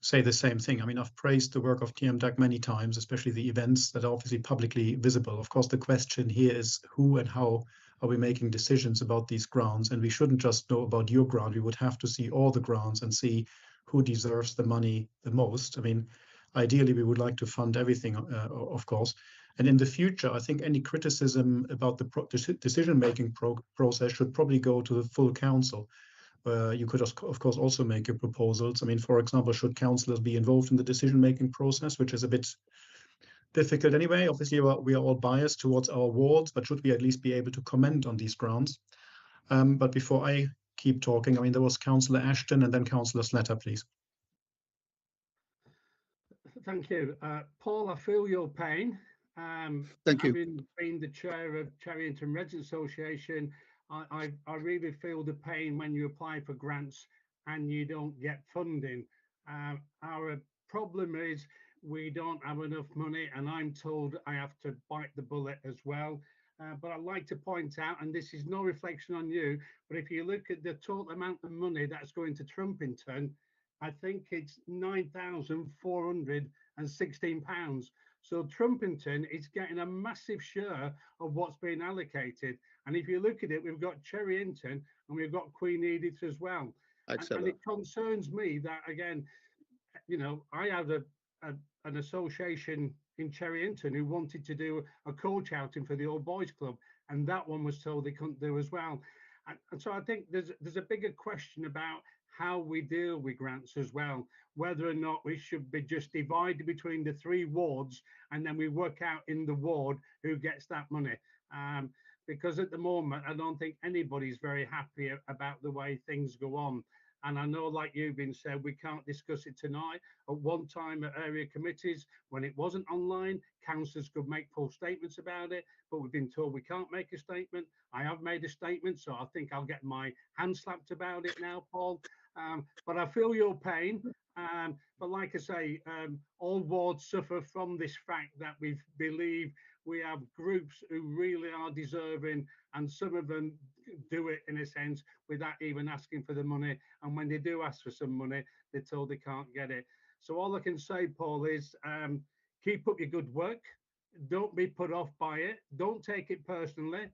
[SPEAKER 1] say the same thing. I mean, I've praised the work of TMDAC many times, especially the events that are obviously publicly visible. Of course, the question here is who and how are we making decisions about these grants? And we shouldn't just know about your grant. We would have to see all the grants and see who deserves the money the most. I mean, ideally, we would like to fund everything, of course. And in the future, I think any criticism about the decision-making process should probably go to the full council. You could, of course, also make your proposals. I mean, for example, should councillors be involved in the decision-making process, which is a bit difficult anyway. Obviously, we are all biased towards our wards, but should we at least be able to comment on these grants? But before I keep talking, I mean, there was Councillor Ashton and then Councillor Slatter, please.
[SPEAKER 6] Thank you. Paul, I feel your pain.
[SPEAKER 12] Thank you.
[SPEAKER 6] Having been the chair of Cherryington Residents Association, I really feel the pain when you apply for grants and you don't get funding. Our problem is we don't have enough money, and I'm told I have to bite the bullet as well. But I'd like to point out, and this is no reflection on you, but if you look at the total amount of money that's going to Trumpington, I think it's £9,416. So Trumpington is getting a massive share of what's being allocated. And if you look at it, we've got Cherryington and we've got Queen Edith as well. And it concerns me that, again, you know, I have a an association in Cherry Hinton who wanted to do a coach outing for the Old Boys Club, and that one was told they couldn't do as well. And so I think there's a bigger question about how we deal with grants as well, whether or not we should be just divided between the 3 wards and then we work out in the ward who gets that money. Because at the moment, I don't think anybody's very happy about the way things go on. And I know, like you've been said, we can't discuss it tonight. At one time at area committees, when it wasn't online, councillors could make full statements about it, but we've been told we can't make a statement. I have made a statement, so I think I'll get my hand slapped about it now, Paul. But I feel your pain. But like I say, all wards suffer from this fact that we believe we have groups who really are deserving, and some of them do it in a sense without even asking for the money. And when they do ask for some money, they're told they can't get it. So all I can say, Paul, is keep up your good work. Don't be put off by it. Don't take it personally.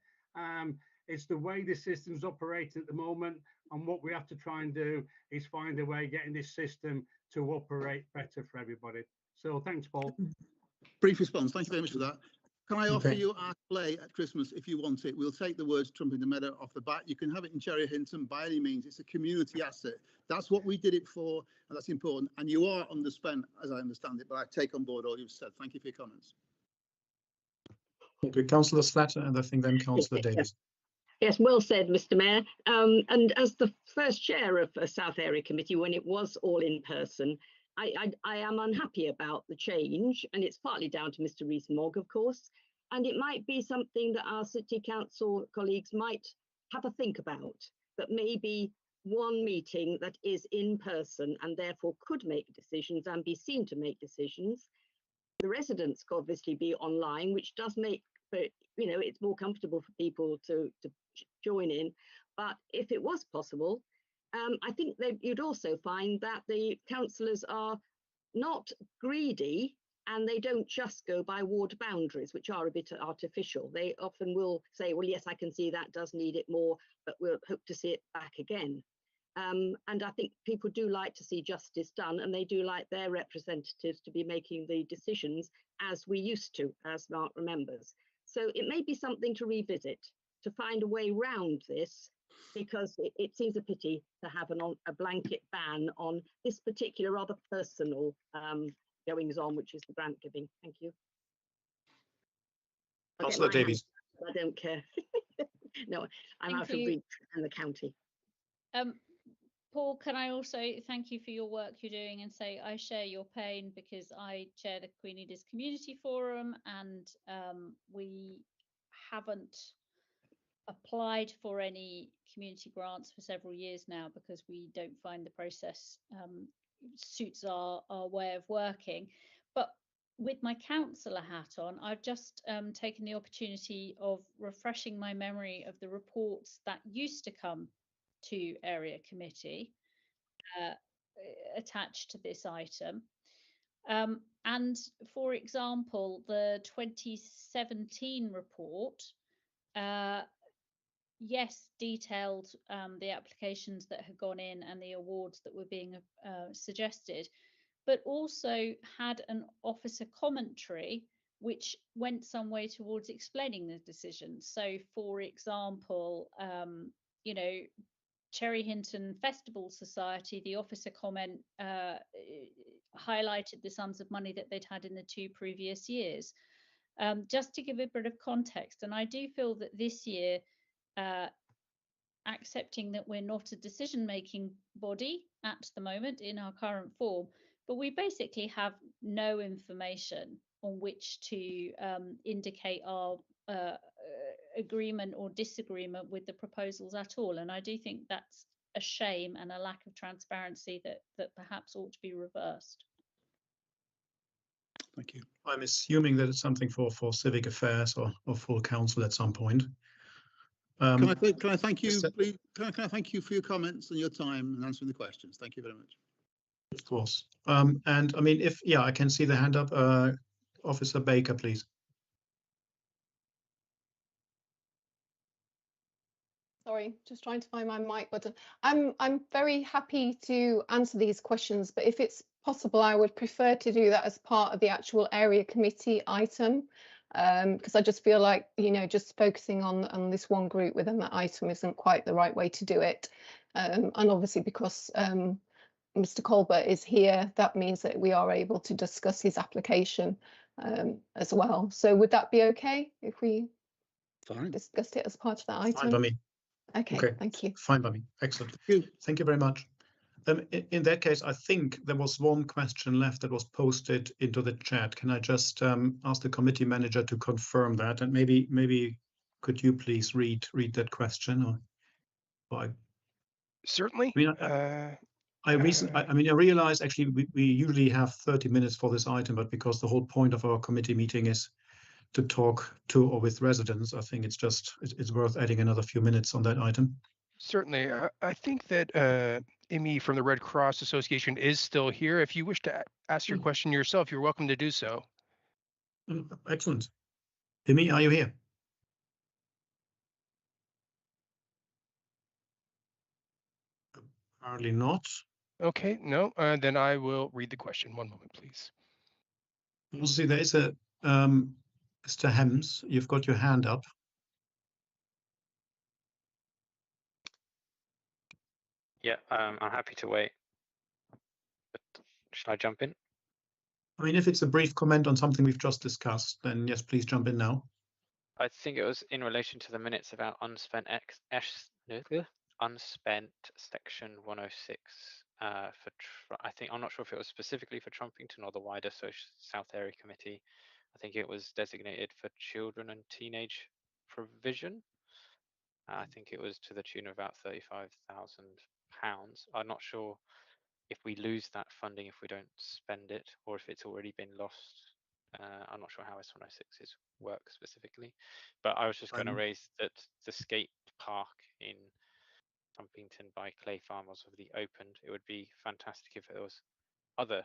[SPEAKER 6] It's the way the system's operating at the moment. And what we have to try and do is find a way of getting this system to operate better for everybody. So thanks, Paul.
[SPEAKER 12] Brief response. Thank you very much for that. Can I offer
[SPEAKER 5] Okay.
[SPEAKER 12] you our play at Christmas if you want it? We'll take the words Trump in the Meadow off the bat. You can have it in Cherry Hinton by any means. It's a community asset. That's what we did it for, and that's important. And you are underspent, as I understand it, but I take on board all you've said. Thank you for your comments.
[SPEAKER 1] Okay, Councillor Slatter, and I think then Councillor Davies.
[SPEAKER 10] Yes, well said, Mr. Mayor. And as the first chair of a South Area Committee, when it was all in person, I am unhappy about the change, and it's partly down to Mr. Rees-Mogg, of course, and it might be something that our City Council colleagues might have a think about, but maybe one meeting that is in person and therefore could make decisions and be seen to make decisions. The residents could obviously be online, which does make, it's more comfortable for people to join in. But if it was possible, I think that you'd also find that the councillors are not greedy, and they don't just go by ward boundaries, which are a bit artificial. They often will say, well, yes, I can see that does need it more, but we'll hope to see it back again. And I think people do like to see justice done, and they do like their representatives to be making the decisions as we used to, as Mark remembers. So it may be something to revisit, to find a way round this, because it seems a pity to have a blanket ban on this particular rather personal goings on, which is the grant giving. Thank you.
[SPEAKER 1] Councillor Davies.
[SPEAKER 10] I don't care. No, I'm
[SPEAKER 3] Thank
[SPEAKER 10] out of
[SPEAKER 3] you.
[SPEAKER 10] reach in the county.
[SPEAKER 3] Paul, can I also thank you for your work you're doing and say I share your pain, because I chair the Queen Leaders Community Forum, and we haven't applied for any community grants for several years now because we don't find the process suits our way of working. But with my councillor hat on, I've just taken the opportunity of refreshing my memory of the reports that used to come to area committee attached to this item. And for example, the 2017 report, yes, detailed the applications that had gone in and the awards that were being suggested, but also had an officer commentary which went some way towards explaining the decision. So, for example, Cherry Hinton Festival Society, the officer comment highlighted the sums of money that they'd had in the 2 previous years. Just to give a bit of context, and I do feel that this year, accepting that we're not a decision-making body at the moment in our current form, but we basically have no information on which to indicate our agreement or disagreement with the proposals at all. And I do think that's a shame and a lack of transparency that perhaps ought to be reversed.
[SPEAKER 1] Thank you. I'm assuming that it's something for civic affairs or full council at some point.
[SPEAKER 12] Can I thank you, please? Can I thank you for your comments and your time and answering the questions? Thank you very much.
[SPEAKER 1] Of course. And I mean, I can see the hand up. Officer Baker, please.
[SPEAKER 13] Sorry, just trying to find my mic button. I'm very happy to answer these questions, but if it's possible, I would prefer to do that as part of the actual area committee item, because I just feel like, just focusing on this one group within that item isn't quite the right way to do it. And obviously because Mr. Colbert is here, that means that we are able to discuss his application as well. So would that be okay if we discussed it as part of that item?
[SPEAKER 1] Fine by me.
[SPEAKER 13] Okay, thank you.
[SPEAKER 1] Fine by me. Excellent. Thank you very much. In that case, I think there was one question left that was posted into the chat. Can I just ask the committee manager to confirm that? And maybe could you please read that question? Or
[SPEAKER 7] Certainly.
[SPEAKER 1] I realize actually we usually have 30 minutes for this item, but because the whole point of our committee meeting is to talk to or with residents, I think it's worth adding another few minutes on that item.
[SPEAKER 7] Certainly. I think that Amy from the Red Cross Association is still here. If you wish to ask your question yourself, you're welcome to do so.
[SPEAKER 1] Excellent. Amy, are you here? Apparently not.
[SPEAKER 7] Okay, no, then I will read the question. One moment, please.
[SPEAKER 1] Also see there is a Mr. Hems, you've got your hand up.
[SPEAKER 11] Yeah, I'm happy to wait. But should I jump in?
[SPEAKER 1] I mean, if it's a brief comment on something we've just discussed, then yes, please jump in now.
[SPEAKER 11] I think it was in relation to the minutes about unspent unspent section 106 I'm not sure if it was specifically for Trumpington or the wider South Area Committee. I think it was designated for children and teenage provision. I think it was to the tune of about £35,000. I'm not sure if we lose that funding if we don't spend it, or if it's already been lost. I'm not sure how S106's work specifically, but I was just going to raise that the skate park in Trumpington by Clay Farm was already opened. It would be fantastic if there was other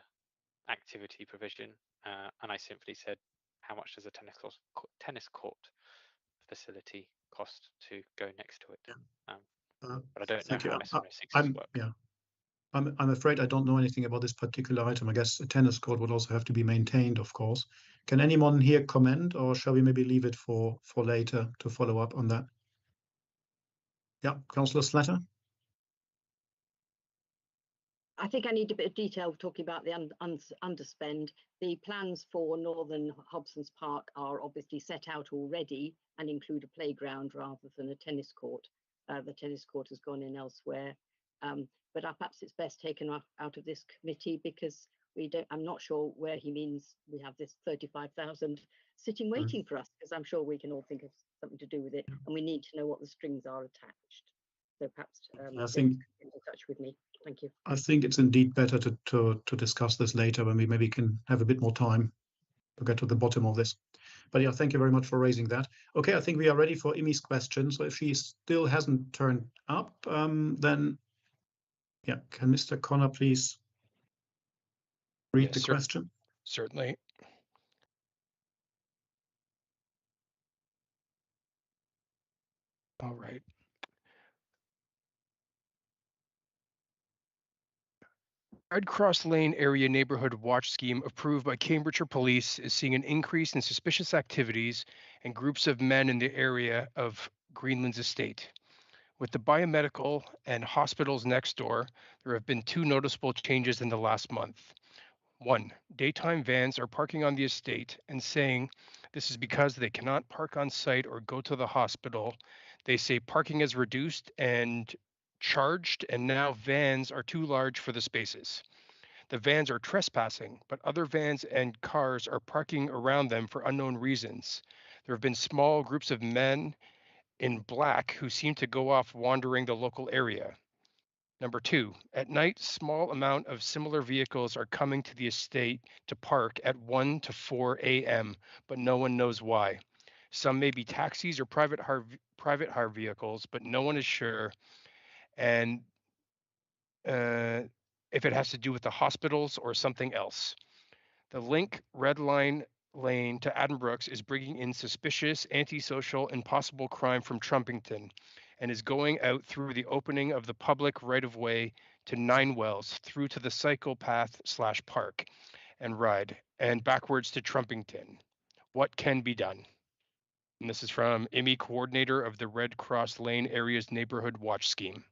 [SPEAKER 11] activity provision, and I simply said, how much does a tennis court facility cost to go next to it? But I don't know how S106's work.
[SPEAKER 1] Yeah. I'm afraid I don't know anything about this particular item. I guess a tennis court would also have to be maintained, of course. Can anyone here comment, or shall we maybe leave it for later to follow up on that? Yeah, Councillor Slatter.
[SPEAKER 10] I think I need a bit of detail talking about the underspend. The plans for Northern Hobson's Park are obviously set out already and include a playground rather than a tennis court. The tennis court has gone in elsewhere. But perhaps it's best taken out of this committee because I'm not sure where he means we have this 35,000 sitting waiting for us, because I'm sure we can all think of something to do with it, and we need to know what the strings are attached. So perhaps
[SPEAKER 1] I think
[SPEAKER 10] get in touch with me. Thank you.
[SPEAKER 1] I think it's indeed better to discuss this later when we maybe can have a bit more time to get to the bottom of this. But yeah, thank you very much for raising that. Okay, I think we are ready for Imi's question. So if she still hasn't turned up, then yeah, can Mr. Connor please read the question?
[SPEAKER 7] Certainly. All right. Red Cross Lane Area Neighborhood Watch Scheme approved by Cambridgeshire Police is seeing an increase in suspicious activities and groups of men in the area of Greenlands Estate. With the biomedical and hospitals next door, there have been two noticeable changes in the last month. One, daytime vans are parking on the estate and saying this is because they cannot park on site or go to the hospital. They say parking is reduced and charged, and now vans are too large for the spaces. The vans are trespassing, but other vans and cars are parking around them for unknown reasons. There have been small groups of men in black who seem to go off wandering the local area. Number two, at night, small amount of similar vehicles are coming to the estate to park at 1 to 4 a.m., but no one knows why. Some may be taxis or private hire vehicles, but no one is sure. And if it has to do with the hospitals or something else. The link Red Line Lane to Addenbrooks is bringing in suspicious, antisocial, and possible crime from Trumpington, and is going out through the opening of the public right-of-way to Nine Wells through to the cycle path / park and ride and backwards to Trumpington. What can be done? And this is from IMI, coordinator of the Red Cross Lane Area's Neighborhood Watch Scheme.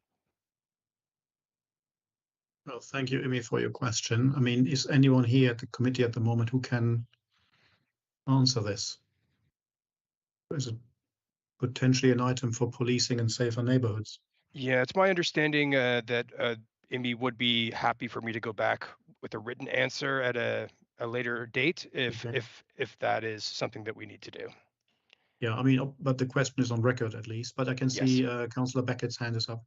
[SPEAKER 1] Well, thank you, Imi, for your question. I mean, is anyone here at the committee at the moment who can answer this? Is it potentially an item for policing and safer neighborhoods?
[SPEAKER 7] Yeah, it's my understanding that IMI would be happy for me to go back with a written answer at a later date if
[SPEAKER 1] Okay.
[SPEAKER 7] if that is something that we need to do.
[SPEAKER 1] Yeah, I mean, but the question is on record at least. But I can see Councillor Beckett's hand is up.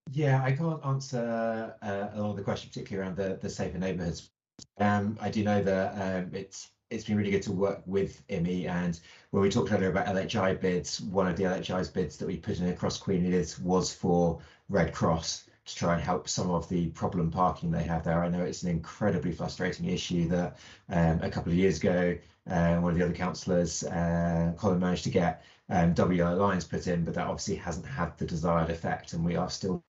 [SPEAKER 9] Yeah, I can't answer a lot of the question, particularly around the safer neighbourhoods. I do know that it's been really good to work with IMI, and when we talked earlier about LHI bids, one of the LHI's bids that we put in across Queen Edith was for Red Cross to try and help some of the problem parking they have there. I know it's an incredibly frustrating issue that a couple of years ago, one of the other councillors, Colin, managed to get double yellow lines put in, but that obviously hasn't had the desired effect, and we are still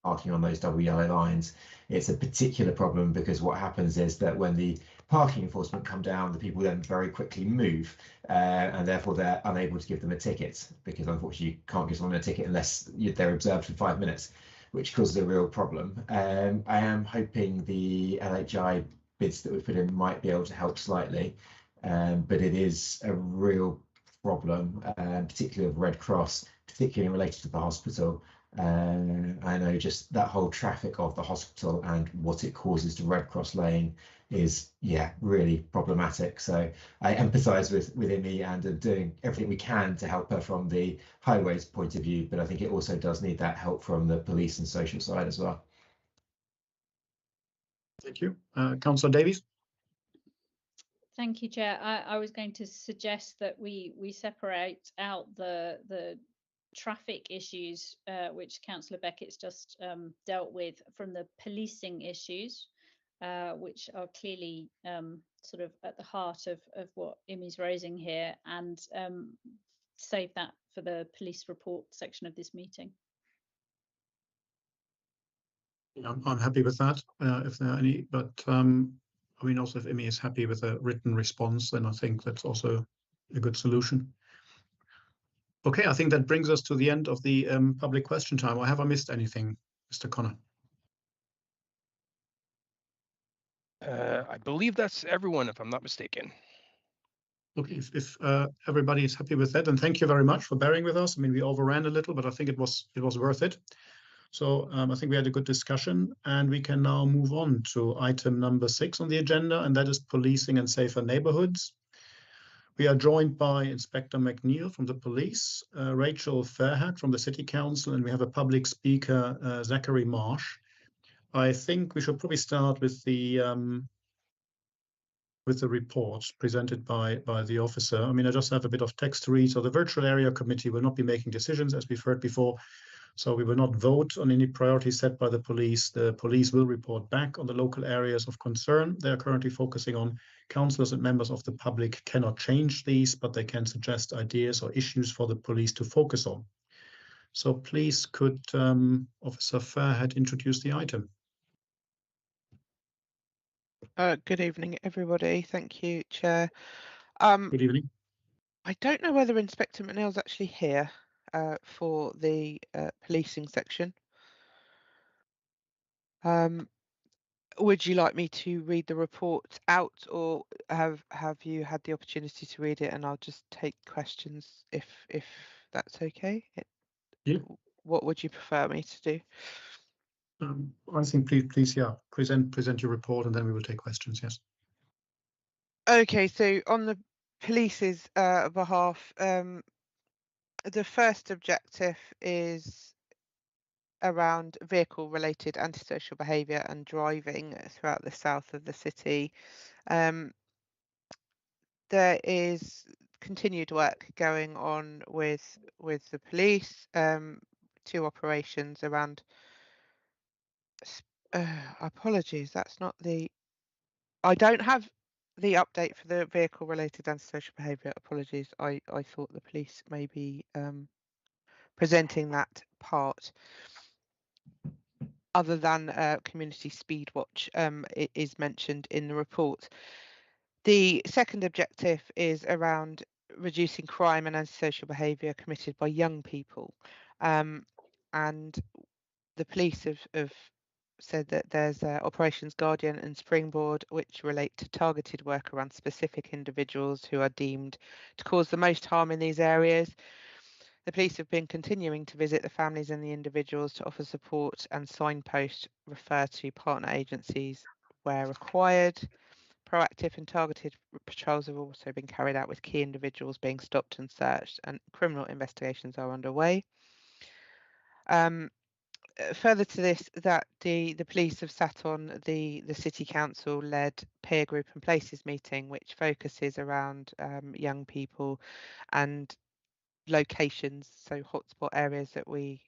[SPEAKER 9] parking on those double yellow lines. It's a particular problem because what happens is that when the parking enforcement come down, the people then very quickly move, and therefore they're unable to give them a ticket, because unfortunately you can't give someone a ticket unless they're observed for 5 minutes, which causes a real problem. I am hoping the LHI bids that we put in might be able to help slightly, but it is a real problem, particularly of Red Cross, particularly related to the hospital. I know just that whole traffic of the hospital and what it causes to Red Cross Lane is, yeah, really problematic. So I empathise with IMI and are doing everything we can to help her from the highways point of view, but I think it also does need that help from the police and social side as well.
[SPEAKER 1] Thank you. Councillor Davies.
[SPEAKER 3] Thank you, Chair. I was going to suggest that we separate out the traffic issues, which Councillor Beckett's just dealt with, from the policing issues, which are clearly sort of at the heart of what Imi's raising here, and save that for the police report section of this meeting.
[SPEAKER 1] I'm happy with that, if there are any, but I mean, also if Imi is happy with a written response, then I think that's also a good solution. Okay, I think that brings us to the end of the public question time. Or have I missed anything, Mr. Connor?
[SPEAKER 7] I believe that's everyone, if I'm not mistaken.
[SPEAKER 1] Okay, if everybody is happy with that, then thank you very much for bearing with us. I mean, we overran a little, but I think it was worth it. So I think we had a good discussion, and we can now move on to item number 6 on the agenda, and that is policing and safer neighborhoods. We are joined by Inspector McNeil from the police, Rachel Fairhead from the City Council, and we have a public speaker, Zachary Marsh. I think we should probably start with the report presented by the officer. I mean, I just have a bit of text to read. So the virtual area committee will not be making decisions, as we've heard before. So we will not vote on any priorities set by the police. The police will report back on the local areas of concern they are currently focusing on. Councillors and members of the public cannot change these, but they can suggest ideas or issues for the police to focus on. So please, could Officer Fairhead introduce the item?
[SPEAKER 14] Good evening, everybody. Thank you, Chair.
[SPEAKER 1] Good evening.
[SPEAKER 14] I don't know whether Inspector McNeil's actually here for the policing section. Would you like me to read the report out, or have you had the opportunity to read it, and I'll just take questions if that's okay?
[SPEAKER 1] Yeah.
[SPEAKER 14] What would you prefer me to do?
[SPEAKER 1] I think please, yeah, present your report, and then we will take questions. Yes.
[SPEAKER 14] Okay, so on the police's behalf, the first objective is around vehicle-related antisocial behaviour and driving throughout the south of the city. There is continued work going on with the police, 2 operations around. Apologies, that's not the. I don't have the update for the vehicle-related antisocial behaviour. Apologies, I thought the police may be presenting that part. other than community speed watch is mentioned in the report. The second objective is around reducing crime and antisocial behaviour committed by young people, and the police have said that there's Operations Guardian and Springboard, which relate to targeted work around specific individuals who are deemed to cause the most harm in these areas. The police have been continuing to visit the families and the individuals to offer support and signpost, refer to partner agencies where required. Proactive and targeted patrols have also been carried out with key individuals being stopped and searched, and criminal investigations are underway. Further to this, that the police have sat on the City Council led peer group and places meeting, which focuses around young people and locations, so hotspot areas that we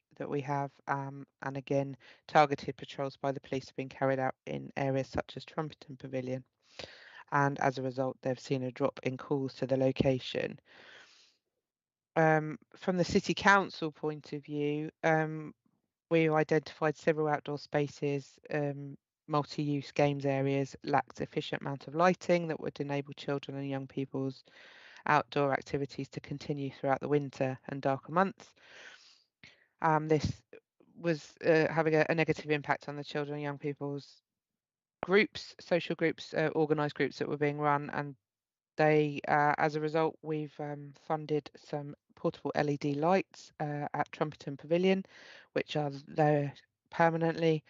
[SPEAKER 14] have, and again targeted patrols by the police have been carried out in areas such as Trumpeton Pavilion, and as a result they've seen a drop in calls to the location. From the City Council point of view, we identified several outdoor spaces, multi-use games areas lacked sufficient amount of lighting that would enable children and young people's outdoor activities to continue throughout the winter and darker months. This was having a negative impact on the children and young people's groups, social groups, organised groups that were being run, and they, as a result, we've funded some portable LED lights at Trumpeton Pavilion, which are there permanently,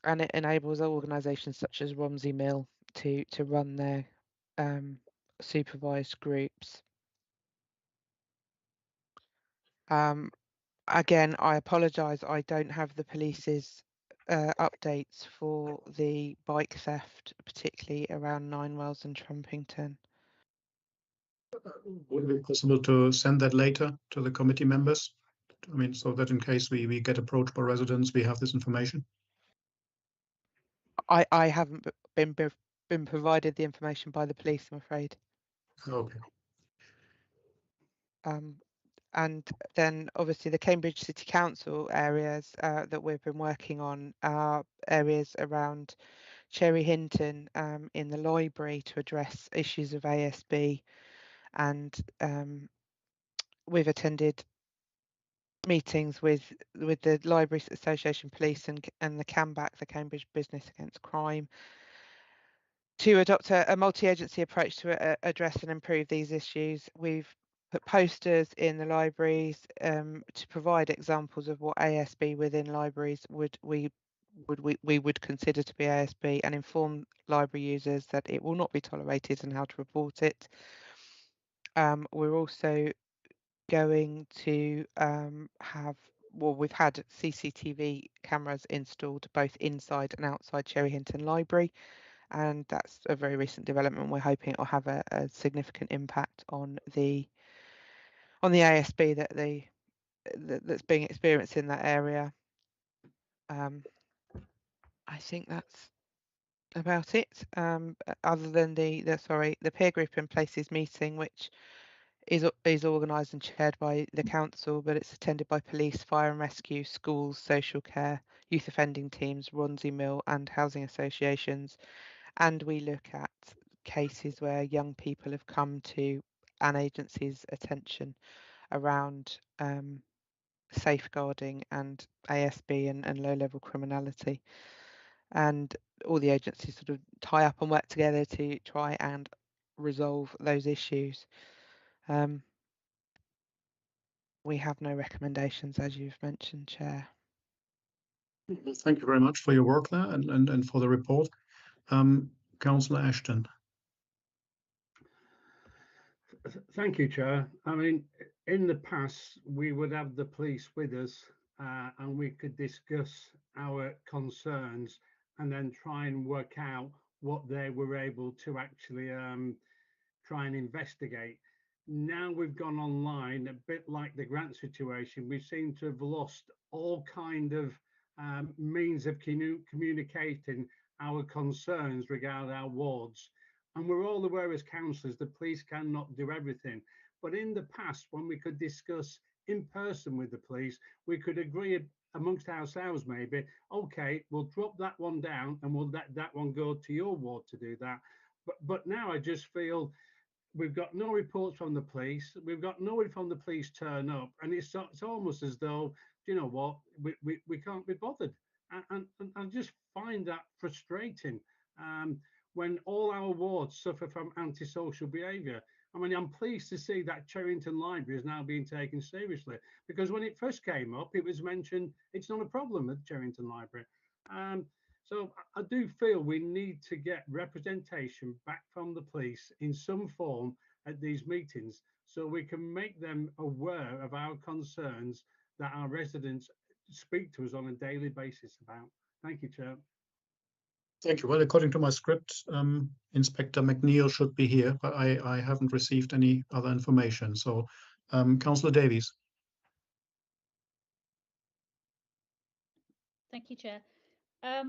[SPEAKER 14] and it enables organisations such as Romsey Mill to run their supervised groups. Again, I apologise, I don't have the police's updates for the bike theft, particularly around Ninewells and Trumpington.
[SPEAKER 1] Would it be possible to send that later to the committee members? I mean, so that in case we get approached by residents, we have this information.
[SPEAKER 14] I haven't been provided the information by the police, I'm afraid.
[SPEAKER 1] Okay.
[SPEAKER 14] And then obviously the Cambridge City Council areas that we've been working on are areas around Cherry Hinton in the library to address issues of ASB, and we've attended meetings with the Library Association Police and the CAMBAC, the Cambridge Business Against Crime, to adopt a multi-agency approach to address and improve these issues. We've put posters in the libraries to provide examples of what ASB within libraries we would consider to be ASB, and inform library users that it will not be tolerated and how to report it. We're also going to we've had CCTV cameras installed both inside and outside Cherry Hinton Library, and that's a very recent development. We're hoping it will have a significant impact on the ASB that's being experienced in that area. I think that's about it. Other than the peer group and places meeting, which is organised and chaired by the council, but it's attended by police, fire and rescue, schools, social care, youth offending teams, Romsey Mill and housing associations. And we look at cases where young people have come to an agency's attention around safeguarding and ASB and low-level criminality. And all the agencies sort of tie up and work together to try and resolve those issues. We have no recommendations, as you've mentioned, Chair.
[SPEAKER 1] Thank you very much for your work there and for the report. Councillor Ashton.
[SPEAKER 6] Thank you, Chair. I mean, in the past, we would have the police with us and we could discuss our concerns and then try and work out what they were able to actually try and investigate. Now we've gone online, a bit like the grant situation, we seem to have lost all kind of means of communicating our concerns regarding our wards. And we're all aware as councillors, the police cannot do everything. But in the past, when we could discuss in person with the police, we could agree amongst ourselves, maybe, okay, we'll drop that one down and we'll let that one go to your ward to do that. But now I just feel we've got no reports from the police. We've got nobody from the police turn up, and it's almost as though, you know what, we can't be bothered, and I just find that frustrating. When all our wards suffer from antisocial behaviour. I mean, I'm pleased to see that Cherrington Library is now being taken seriously, because when it first came up, it was mentioned it's not a problem at Cherrington Library. So I do feel we need to get representation back from the police in some form at these meetings, so we can make them aware of our concerns that our residents speak to us on a daily basis about. Thank you, Chair.
[SPEAKER 1] Thank you. Well, according to my script, Inspector McNeil should be here, but I haven't received any other information. So, Councillor Davies.
[SPEAKER 3] Thank you, Chair. I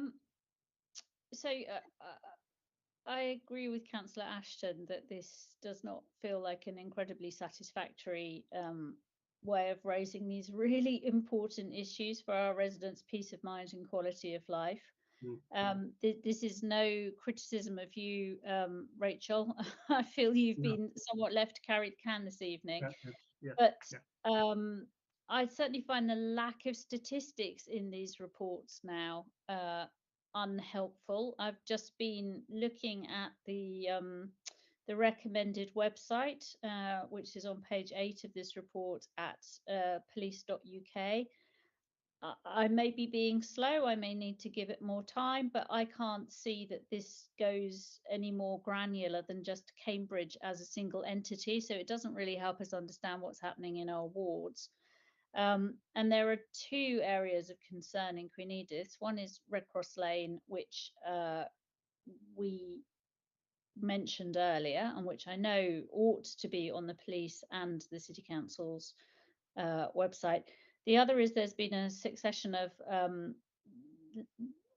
[SPEAKER 3] agree with Councillor Ashton that this does not feel like an incredibly satisfactory way of raising these really important issues for our residents' peace of mind and quality of life. This is no criticism of you, Rachel. I feel you've been somewhat left to carry the can this evening. I certainly find the lack of statistics in these reports now unhelpful. I've just been looking at the recommended website, which is on page 8 of this report at police.uk. I may be being slow, I may need to give it more time, but I can't see that this goes any more granular than just Cambridge as a single entity. So it doesn't really help us understand what's happening in our wards. And there are two areas of concern in Queen Edith. One is Red Cross Lane, which we mentioned earlier, and which I know ought to be on the police and the City Council's website. The other is there's been a succession of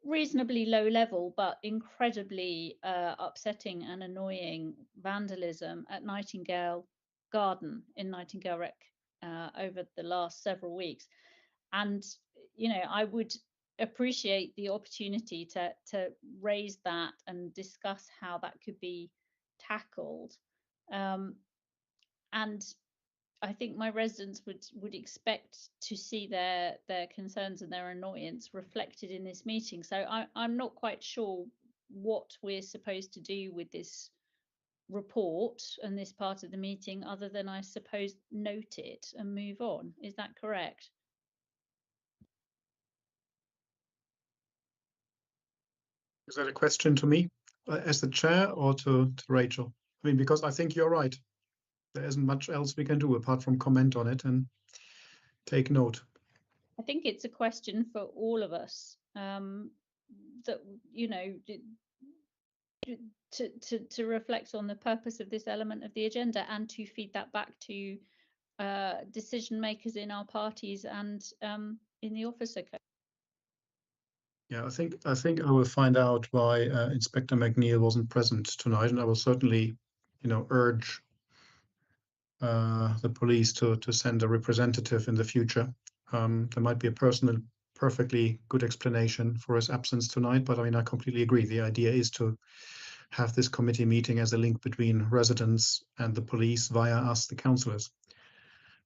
[SPEAKER 3] reasonably low level but incredibly upsetting and annoying vandalism at Nightingale Garden in Nightingale Rec over the last several weeks. And, you know, I would appreciate the opportunity to raise that and discuss how that could be tackled. And I think my residents would expect to see their concerns and their annoyance reflected in this meeting. So I'm not quite sure what we're supposed to do with this report and this part of the meeting, other than, I suppose, note it and move on. Is that correct?
[SPEAKER 1] Is that a question to me as the chair, or to Rachel? I mean, because I think you're right. There isn't much else we can do apart from comment on it and take note.
[SPEAKER 3] I think it's a question for all of us, that, you know, to reflect on the purpose of this element of the agenda and to feed that back to decision makers in our parties and in the officer code.
[SPEAKER 1] Yeah, I think I will find out why Inspector McNeil wasn't present tonight, and I will certainly, you know, urge the police to send a representative in the future. There might be a perfectly good explanation for his absence tonight, but I mean, I completely agree. The idea is to have this committee meeting as a link between residents and the police via us, the councillors.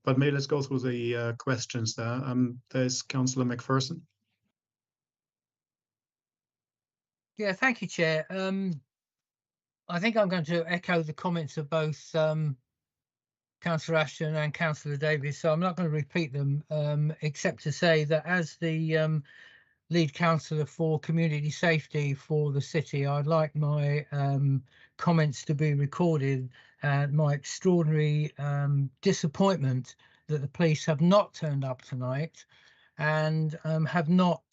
[SPEAKER 1] But maybe let's go through the questions there. There's Councillor Macpherson.
[SPEAKER 5] Yeah, thank you, Chair. I think I'm going to echo the comments of both Councillor Ashton and Councillor Davies, so I'm not going to repeat them, except to say that as the lead councillor for community safety for the city, I'd like my comments to be recorded and my extraordinary disappointment that the police have not turned up tonight and have not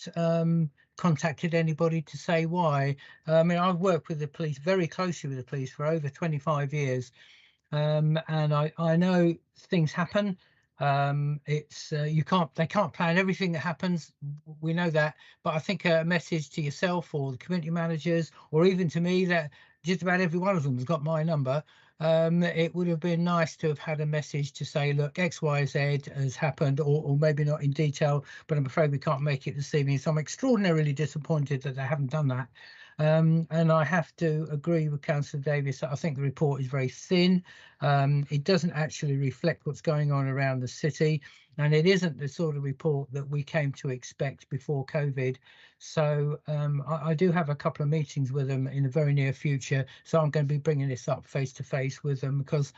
[SPEAKER 5] contacted anybody to say why. I mean, I've worked with the police, very closely with the police, for over 25 years. And I know things happen. They can't plan everything that happens. We know that, but I think a message to yourself or the community managers, or even to me, that just about every one of them has got my number. It would have been nice to have had a message to say, look, X, Y, Z has happened, or maybe not in detail, but I'm afraid we can't make it this evening. So I'm extraordinarily disappointed that they haven't done that. And I have to agree with Councillor Davis that I think the report is very thin. It doesn't actually reflect what's going on around the city, and it isn't the sort of report that we came to expect before COVID. So I do have a couple of meetings with them in the very near future. So I'm going to be bringing this up face to face with them, because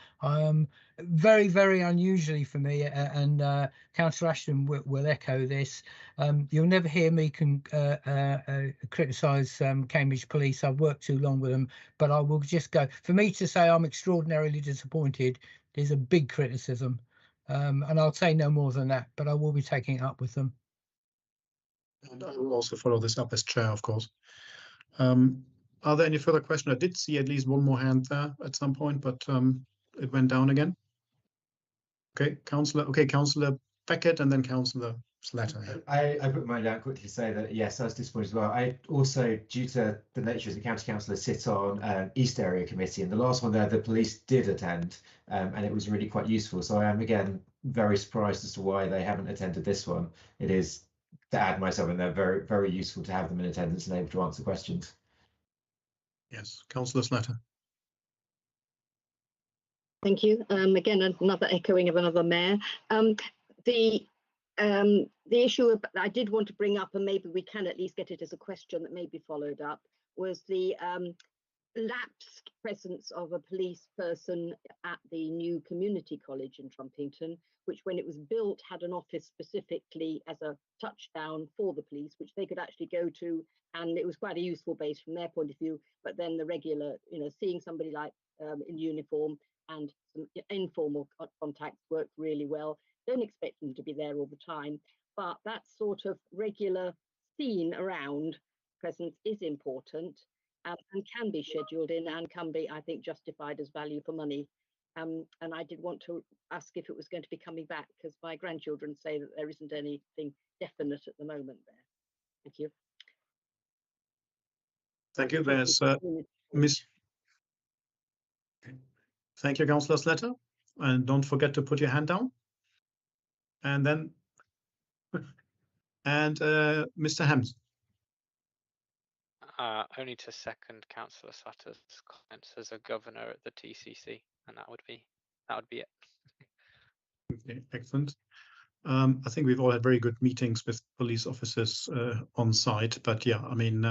[SPEAKER 5] very, very unusually for me, and Councillor Ashton will echo this. You'll never hear me criticise Cambridge Police. I've worked too long with them, but I will just go. For me to say I'm extraordinarily disappointed is a big criticism, and I'll say no more than that, but I will be taking it up with them.
[SPEAKER 1] And I will also follow this up as chair, of course. Are there any further questions? I did see at least one more hand there at some point, but it went down again. Okay, Councillor Beckett and then Councillor Slatter.
[SPEAKER 9] I put mine down quickly to say that, yes, I was disappointed as well. I also, due to the nature as a county councillor, sit on East Area Committee, and the last one there, the police did attend, and it was really quite useful. So I am, again, very surprised as to why they haven't attended this one. It is, to add myself in there, very, very useful to have them in attendance and able to answer questions.
[SPEAKER 1] Yes, Councillor Slatter.
[SPEAKER 10] Thank you. Again, another echoing of another mayor. The issue I did want to bring up, and maybe we can at least get it as a question that may be followed up, was the lapsed presence of a police person at the new community college in Trumpington, which when it was built had an office specifically as a touchdown for the police, which they could actually go to, and it was quite a useful base from their point of view. But then the regular, seeing somebody like in uniform and some informal contacts worked really well. Don't expect them to be there all the time, but that sort of regular scene around presence is important, and can be scheduled in and can be, I think, justified as value for money. And I did want to ask if it was going to be coming back, because my grandchildren say that there isn't anything definite at the moment there. Thank you.
[SPEAKER 1] Thank you. There's Miss. Thank you, Councillor Slatter. And don't forget to put your hand down. And then, and Mr. Hems.
[SPEAKER 11] Only to second Councillor Sutter's comments as a governor at the TCC, and that would be it.
[SPEAKER 1] Okay, excellent. I think we've all had very good meetings with police officers on site, but yeah, I mean,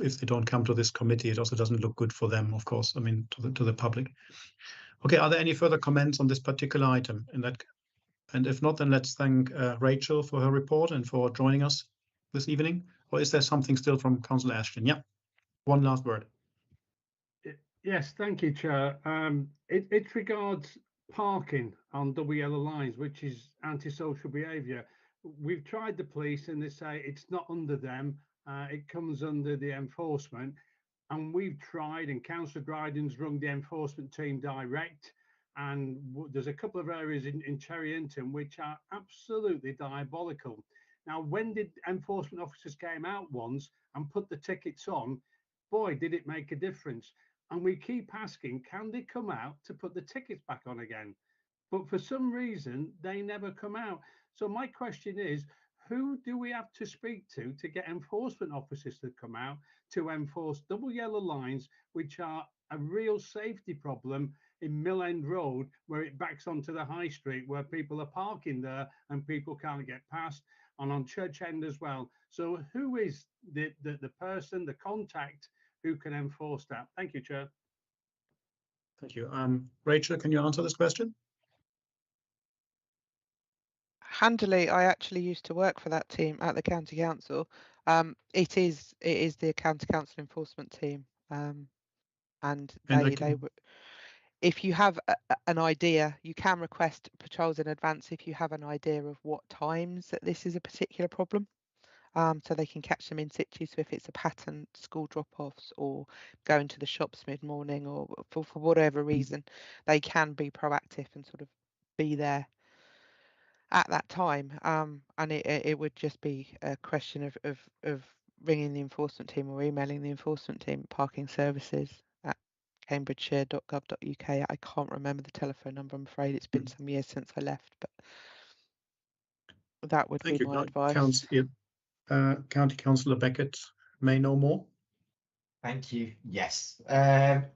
[SPEAKER 1] if they don't come to this committee, it also doesn't look good for them, of course. I mean, to the public. Okay, are there any further comments on this particular item? And if not, then let's thank Rachel for her report and for joining us this evening. Or is there something still from Councillor Ashton? Yeah, one last word.
[SPEAKER 6] Yes, thank you, Chair. It regards parking on double yellow lines, which is antisocial behaviour. We've tried the police and they say it's not under them, it comes under the enforcement. And we've tried, and Councillor Dryden's rung the enforcement team direct. And there's a couple of areas in Cherry Hinton which are absolutely diabolical. Now, when the enforcement officers came out once and put the tickets on, boy, did it make a difference. And we keep asking, can they come out to put the tickets back on again? But for some reason, they never come out. So my question is, who do we have to speak to get enforcement officers to come out to enforce double yellow lines, which are a real safety problem in Mill End Road, where it backs onto the high street, where people are parking there and people can't get past, and on Church End as well. So who is the person, the contact who can enforce that? Thank you, Chair.
[SPEAKER 1] Thank you. Rachel, can you answer this question?
[SPEAKER 14] Handily, I actually used to work for that team at the county council. It is the county council enforcement team, and they if you have an idea, you can request patrols in advance if you have an idea of what times that this is a particular problem, so they can catch them in situ. So if it's a pattern, school drop-offs or going to the shops mid-morning, or for whatever reason, they can be proactive and sort of be there at that time, and it would just be a question of ringing the enforcement team or emailing the enforcement team, parking services cambridgeshire.gov.uk. I can't remember the telephone number, I'm afraid. It's been some years since I left, but that would
[SPEAKER 1] Thank
[SPEAKER 14] be
[SPEAKER 1] you.
[SPEAKER 14] my advice.
[SPEAKER 1] County Councillor Beckett may know more.
[SPEAKER 9] Thank you. Yes,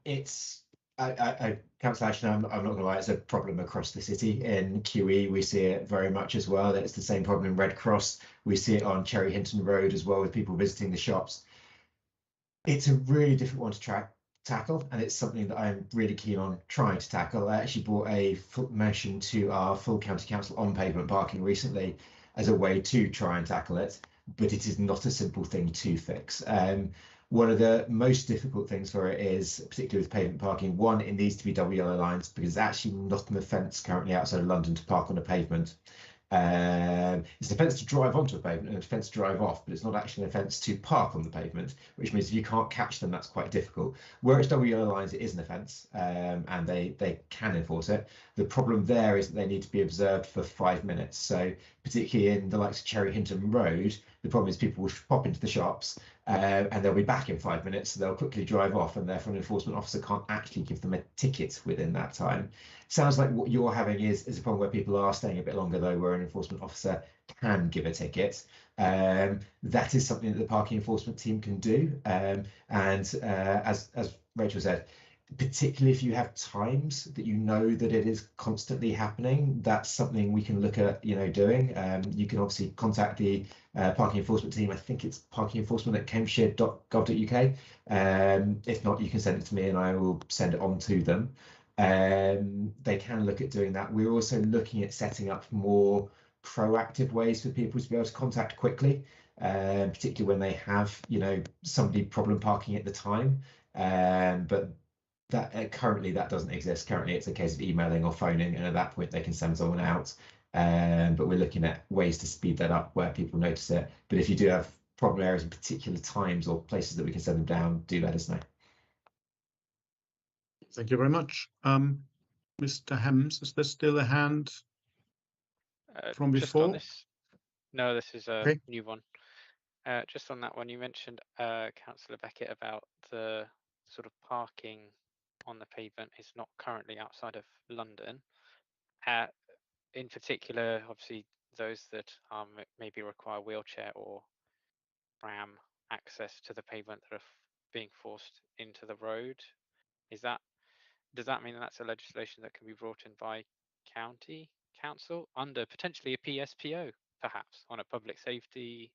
[SPEAKER 9] it's Councillor Ashton, I'm not going to lie, it's a problem across the city. In QE, we see it very much as well. It's the same problem in Red Cross. We see it on Cherry Hinton Road as well, with people visiting the shops. It's a really difficult one to tackle, and it's something that I'm really keen on trying to tackle. I actually brought a motion to our full county council on pavement parking recently as a way to try and tackle it, but it is not a simple thing to fix. One of the most difficult things for it is, particularly with pavement parking, one, it needs to be double yellow lines, because it's actually not an offence currently outside of London to park on a pavement. It's an offence to drive onto a pavement and an offence to drive off, but it's not actually an offence to park on the pavement, which means if you can't catch them, that's quite difficult. Where it's double yellow lines, it is an offence, and they can enforce it. The problem there is that they need to be observed for 5 minutes. So particularly in the likes of Cherry Hinton Road, the problem is people will pop into the shops and they'll be back in 5 minutes, so they'll quickly drive off, and therefore an enforcement officer can't actually give them a ticket within that time. Sounds like what you're having is a problem where people are staying a bit longer, though, where an enforcement officer can give a ticket. That is something that the parking enforcement team can do. As Rachel said, particularly if you have times that you know that it is constantly happening, that's something we can look at, doing. You can obviously contact the parking enforcement team. I think it's parkingenforcement@cambridgeshire.gov.uk. If not, you can send it to me and I will send it on to them. They can look at doing that. We're also looking at setting up more proactive ways for people to be able to contact quickly, particularly when they have, somebody problem parking at the time. But that currently that doesn't exist. Currently, it's a case of emailing or phoning, and at that point they can send someone out. But we're looking at ways to speed that up where people notice it. But if you do have problem areas in particular times or places that we can send them down, do let us know.
[SPEAKER 1] Thank you very much. Mr. Hems, is there still a hand from before?
[SPEAKER 11] No, this is a new one. Just on that one, you mentioned, Councillor Beckett, about the sort of parking on the pavement is not currently outside of London. In particular, obviously, those that maybe require wheelchair or tram access to the pavement that are being forced into the road. Does that mean that's a legislation that can be brought in by county council under potentially a PSPO, perhaps on a public safety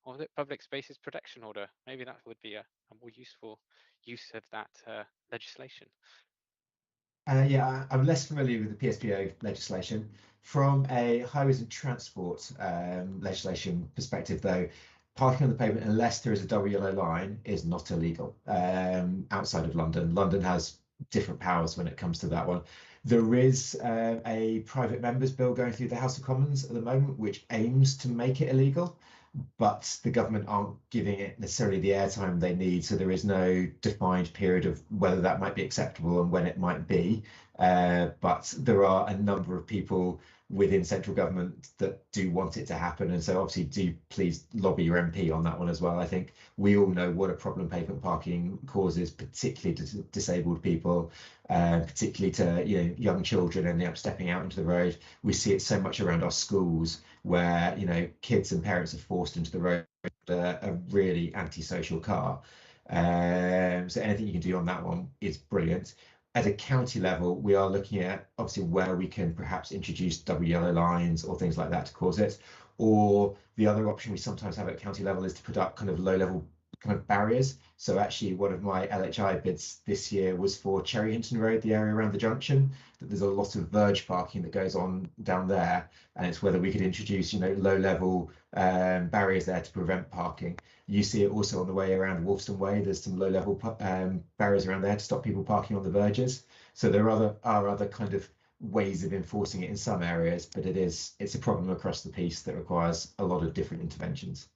[SPEAKER 11] or public spaces protection order? Maybe that would be a more useful use of that legislation.
[SPEAKER 9] Yeah, I'm less familiar with the PSPO legislation. From a highways and transport legislation perspective, though, parking on the pavement, unless there is a double yellow line, is not illegal outside of London. London has different powers when it comes to that one. There is a private members bill going through the House of Commons at the moment, which aims to make it illegal, but the government aren't giving it necessarily the airtime they need. So there is no defined period of whether that might be acceptable and when it might be. But there are a number of people within central government that do want it to happen. And so obviously do please lobby your MP on that one as well. I think we all know what a problem pavement parking causes, particularly to disabled people, particularly to young children and stepping out into the road. We see it so much around our schools where kids and parents are forced into the road with a really antisocial car. So anything you can do on that one is brilliant. At a county level, we are looking at obviously where we can perhaps introduce double yellow lines or things like that to cause it. Or the other option we sometimes have at county level is to put up kind of low level kind of barriers. So actually one of my LHI bids this year was for Cherry Hinton Road, the area around the junction, that there's a lot of verge parking that goes on down there. And it's whether we could introduce, low level barriers there to prevent parking. You see it also on the way around Wolfston Way. There's some low level barriers around there to stop people parking on the verges. So there are other kind of ways of enforcing it in some areas, but it's a problem across the piece that requires a lot of different interventions.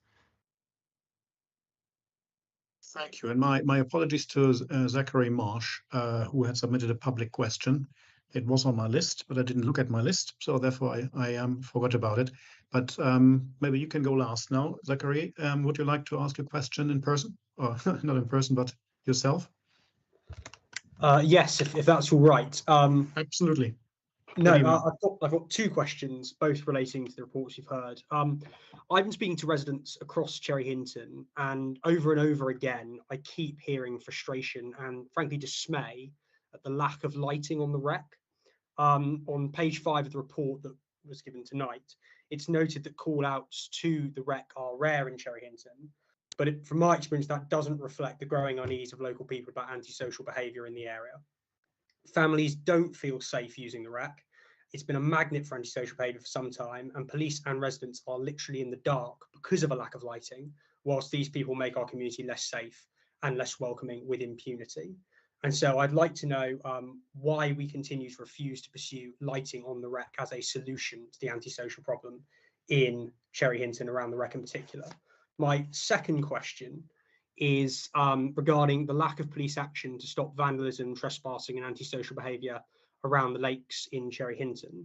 [SPEAKER 1] Thank you. And my apologies to Zachary Marsh, who had submitted a public question. It was on my list, but I didn't look at my list, so therefore I forgot about it. But maybe you can go last now. Zachary, would you like to ask a question in person? Or not in person, but yourself?
[SPEAKER 15] Yes, if that's all right.
[SPEAKER 1] Absolutely.
[SPEAKER 15] No,
[SPEAKER 1] Good evening.
[SPEAKER 15] I've got two questions, both relating to the reports you've heard. I've been speaking to residents across Cherry Hinton, and over again, I keep hearing frustration and frankly dismay at the lack of lighting on the wreck. On page 5 of the report that was given tonight, it's noted that call outs to the wreck are rare in Cherry Hinton, but from my experience, that doesn't reflect the growing unease of local people about antisocial behaviour in the area. Families don't feel safe using the wreck. It's been a magnet for antisocial behaviour for some time, and police and residents are literally in the dark because of a lack of lighting, whilst these people make our community less safe and less welcoming with impunity. And so I'd like to know why we continue to refuse to pursue lighting on the wreck as a solution to the antisocial problem in Cherry Hinton, around the wreck in particular. My second question is regarding the lack of police action to stop vandalism, trespassing and antisocial behaviour around the lakes in Cherry Hinton.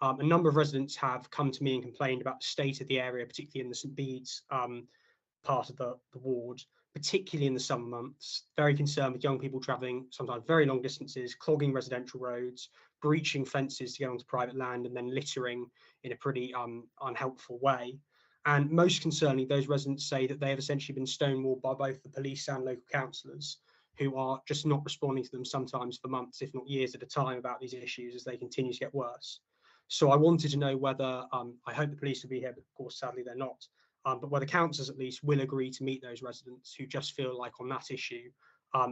[SPEAKER 15] A number of residents have come to me and complained about the state of the area, particularly in the St Bede's part of the ward, particularly in the summer months. Very concerned with young people travelling sometimes very long distances, clogging residential roads, breaching fences to get onto private land, and then littering in a pretty unhelpful way. And most concerningly, those residents say that they have essentially been stonewalled by both the police and local councillors, who are just not responding to them, sometimes for months, if not years at a time, about these issues as they continue to get worse. So I wanted to know whether, I hope the police will be here, but of course, sadly, they're not, but whether councillors at least will agree to meet those residents who just feel like on that issue,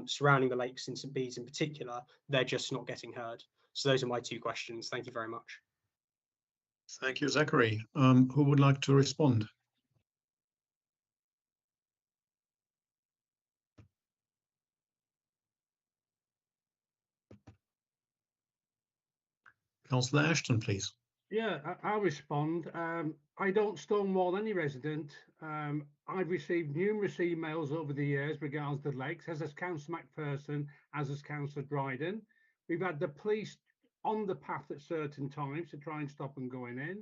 [SPEAKER 15] surrounding the lakes in St Bede's in particular, they're just not getting heard. So those are my two questions. Thank you very much.
[SPEAKER 1] Thank you, Zachary. Who would like to respond? Councillor Ashton, please.
[SPEAKER 6] Yeah, I'll respond. I don't stonewall any resident. I've received numerous emails over the years regards the lakes, as has Councillor McPherson, as has Councillor Dryden. We've had the police on the path at certain times to try and stop them going in.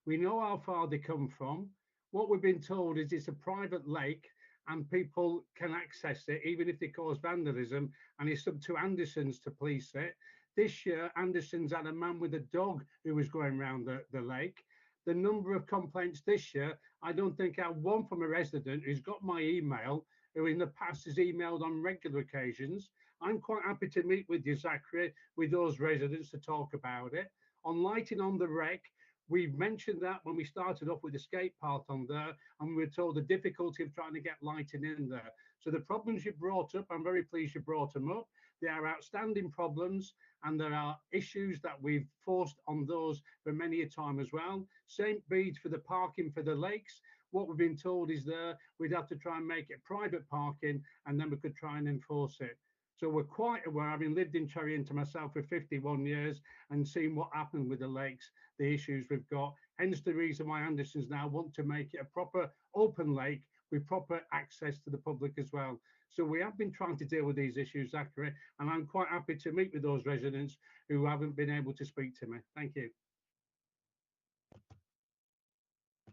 [SPEAKER 6] We know how far they come from. What we've been told is it's a private lake and people can access it even if they cause vandalism, and it's up to Anderson's to police it. This year, Anderson's had a man with a dog who was going around the lake. The number of complaints this year, I don't think I have one from a resident who's got my email, who in the past has emailed on regular occasions. I'm quite happy to meet with you, Zachary, with those residents to talk about it. On lighting on the wreck, we've mentioned that when we started off with the skate park on there, and we were told the difficulty of trying to get lighting in there. So the problems you brought up, I'm very pleased you brought them up. They are outstanding problems, and there are issues that we've forced on those for many a time as well. St Bede's for the parking for the lakes. What we've been told is there, we'd have to try and make it private parking, and then we could try and enforce it. So we're quite aware, having lived in Cherry Hinton myself for 51 years and seen what happened with the lakes, the issues we've got. Hence the reason why Anderson's now want to make it a proper open lake with proper access to the public as well. So we have been trying to deal with these issues, Zachary, and I'm quite happy to meet with those residents who haven't been able to speak to me. Thank you.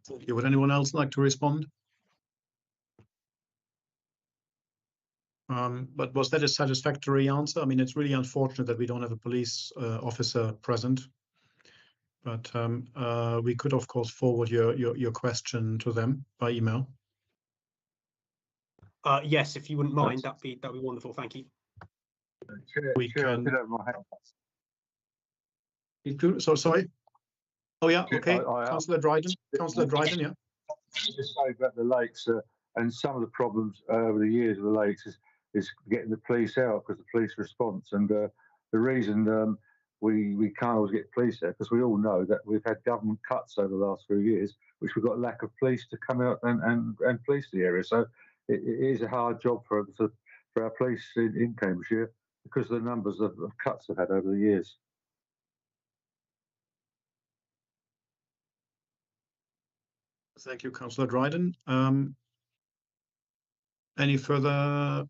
[SPEAKER 1] Thank you. Would anyone else like to respond? But was that a satisfactory answer? I mean, it's really unfortunate that we don't have a police officer present, but we could, of course, forward your question to them by email.
[SPEAKER 15] Yes, if you wouldn't mind, that'd be wonderful. Thank you.
[SPEAKER 1] We can. So sorry. Oh yeah. Okay. Councillor Dryden. Councillor Dryden. Yeah.
[SPEAKER 16] Just say about the lakes and some of the problems over the years of the lakes is getting the police out, because the police response, and the reason we can't always get police there, because we all know that we've had government cuts over the last few years, which we've got a lack of police to come out and police the area. So it is a hard job for our police in Cambridgeshire because of the numbers of cuts they've had over the years.
[SPEAKER 1] Thank you, Councillor Dryden. Any further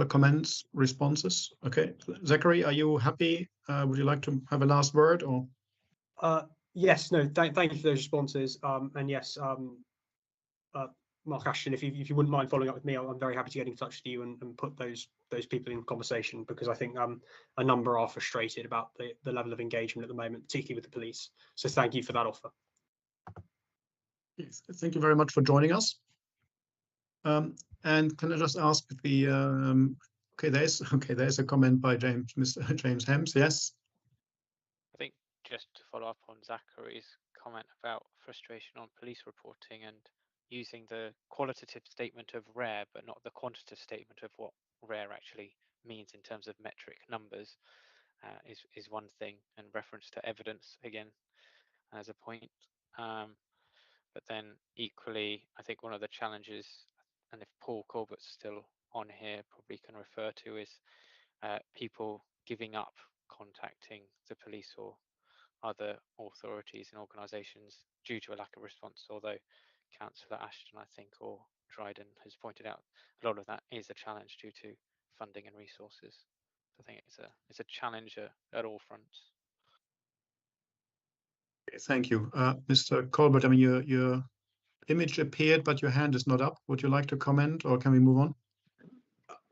[SPEAKER 1] comments, responses? Okay, Zachary, are you happy? Would you like to have a last word, or?
[SPEAKER 15] Yes, no, thank you for those responses. And yes, Mark Ashton, if you wouldn't mind following up with me, I'm very happy to get in touch with you and put those people in conversation, because I think a number are frustrated about the level of engagement at the moment, particularly with the police. So thank you for that offer.
[SPEAKER 1] Yes, thank you very much for joining us. And can I just ask the okay, there's a comment by Mr. James Hems. Yes.
[SPEAKER 11] I think just to follow up on Zachary's comment about frustration on police reporting and using the qualitative statement of rare, but not the quantitative statement of what rare actually means in terms of metric numbers, is one thing, and reference to evidence again as a point. But then equally, I think one of the challenges, and if Paul Corbett's still on here, probably can refer to, is people giving up contacting the police or other authorities and organisations due to a lack of response, although Councillor Ashton, I think, or Dryden has pointed out, a lot of that is a challenge due to funding and resources. I think it's a challenge at all fronts.
[SPEAKER 1] Thank you, Mr. Colbert. I mean, your image appeared, but your hand is not up. Would you like to comment, or can we move on?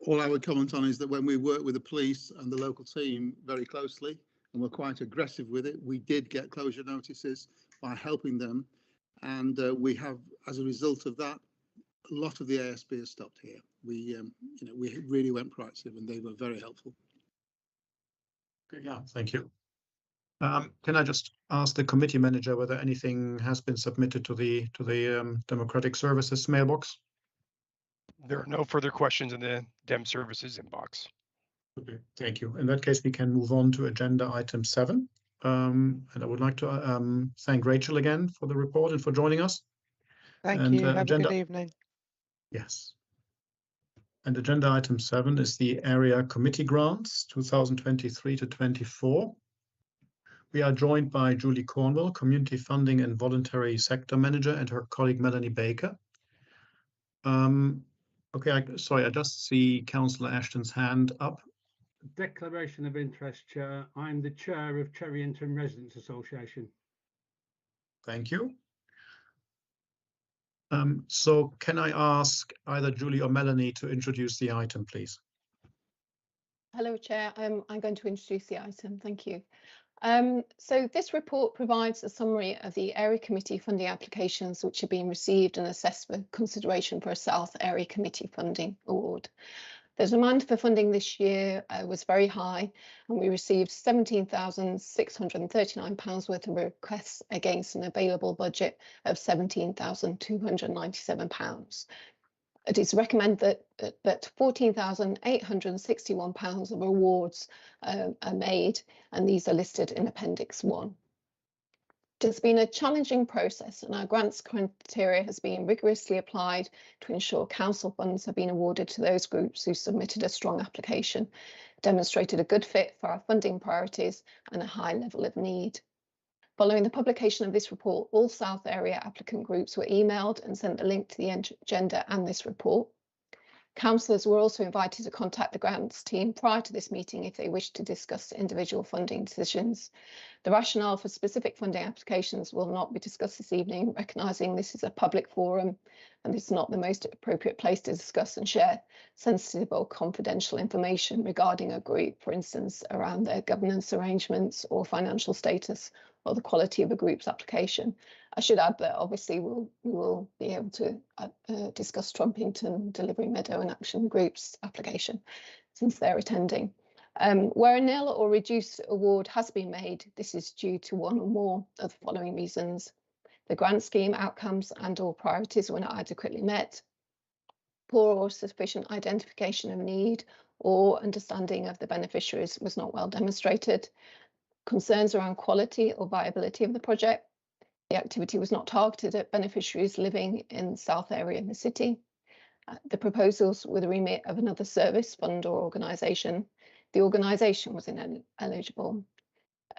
[SPEAKER 12] All I would comment on is that when we work with the police and the local team very closely, and we're quite aggressive with it, we did get closure notices by helping them, and we have, as a result of that, a lot of the ASB has stopped here. We really went proactive, and they were very helpful.
[SPEAKER 1] Okay, yeah, thank you. Can I just ask the committee manager whether anything has been submitted to the Democratic Services mailbox?
[SPEAKER 7] There are no further questions in the Dem Services inbox.
[SPEAKER 1] Okay, thank you. In that case, we can move on to agenda item 7. And I would like to thank Rachel again for the report and for joining us.
[SPEAKER 14] Thank you. Have a good evening.
[SPEAKER 1] Yes. And agenda item 7 is the area committee grants 2023 to 24. We are joined by Julie Cornwell, Community Funding and Voluntary Sector Manager, and her colleague Melanie Baker. Okay, I just see Councillor Ashton's hand up.
[SPEAKER 6] Declaration of interest, Chair. I'm the chair of Cherry Hinton Residents Association.
[SPEAKER 1] Thank you. So can I ask either Julie or Melanie to introduce the item, please?
[SPEAKER 13] Hello, Chair. I'm going to introduce the item. Thank you. So this report provides a summary of the Area Committee funding applications which have been received and assessed for consideration for a South Area Committee funding award. The demand for funding this year was very high, and we received £17,639 worth of requests against an available budget of £17,297. It is recommended that £14,861 of awards are made, and these are listed in Appendix 1. It has been a challenging process, and our grants criteria has been rigorously applied to ensure council funds have been awarded to those groups who submitted a strong application, demonstrated a good fit for our funding priorities and a high level of need. Following the publication of this report, all South Area applicant groups were emailed and sent the link to the agenda and this report. Councillors were also invited to contact the grants team prior to this meeting if they wished to discuss individual funding decisions. The rationale for specific funding applications will not be discussed this evening, recognising this is a public forum and it's not the most appropriate place to discuss and share sensitive or confidential information regarding a group, for instance, around their governance arrangements or financial status or the quality of a group's application. I should add that obviously we will be able to discuss Trumpington, Delivery Meadow and Action Group's application since they're attending. Where a nil or reduced award has been made, this is due to one or more of the following reasons. The grant scheme outcomes and or priorities were not adequately met, poor or sufficient identification of need or understanding of the beneficiaries was not well demonstrated, concerns around quality or viability of the project, the activity was not targeted at beneficiaries living in the South Area of the city, the proposals were the remit of another service, fund or organisation, the organisation was ineligible,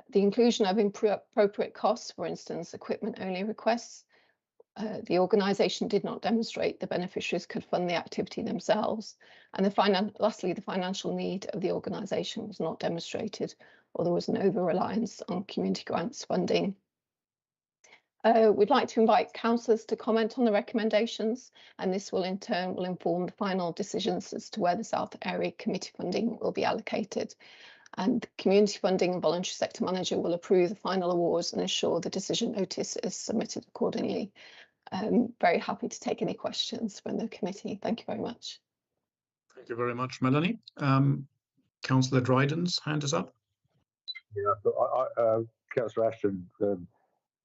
[SPEAKER 13] the inclusion of inappropriate costs, for instance, equipment-only requests, the organisation did not demonstrate the beneficiaries could fund the activity themselves, and lastly, the financial need of the organisation was not demonstrated, or there was an over-reliance on community grants funding. We'd like to invite councillors to comment on the recommendations, and this will in turn inform the final decisions as to where the South Area Committee funding will be allocated. And the Community Funding and Voluntary Sector Manager will approve the final awards and ensure the decision notice is submitted accordingly. Very happy to take any questions from the committee. Thank you very much.
[SPEAKER 1] Thank you very much, Melanie. Councillor Dryden's hand is up.
[SPEAKER 16] Yeah, but Councillor Ashton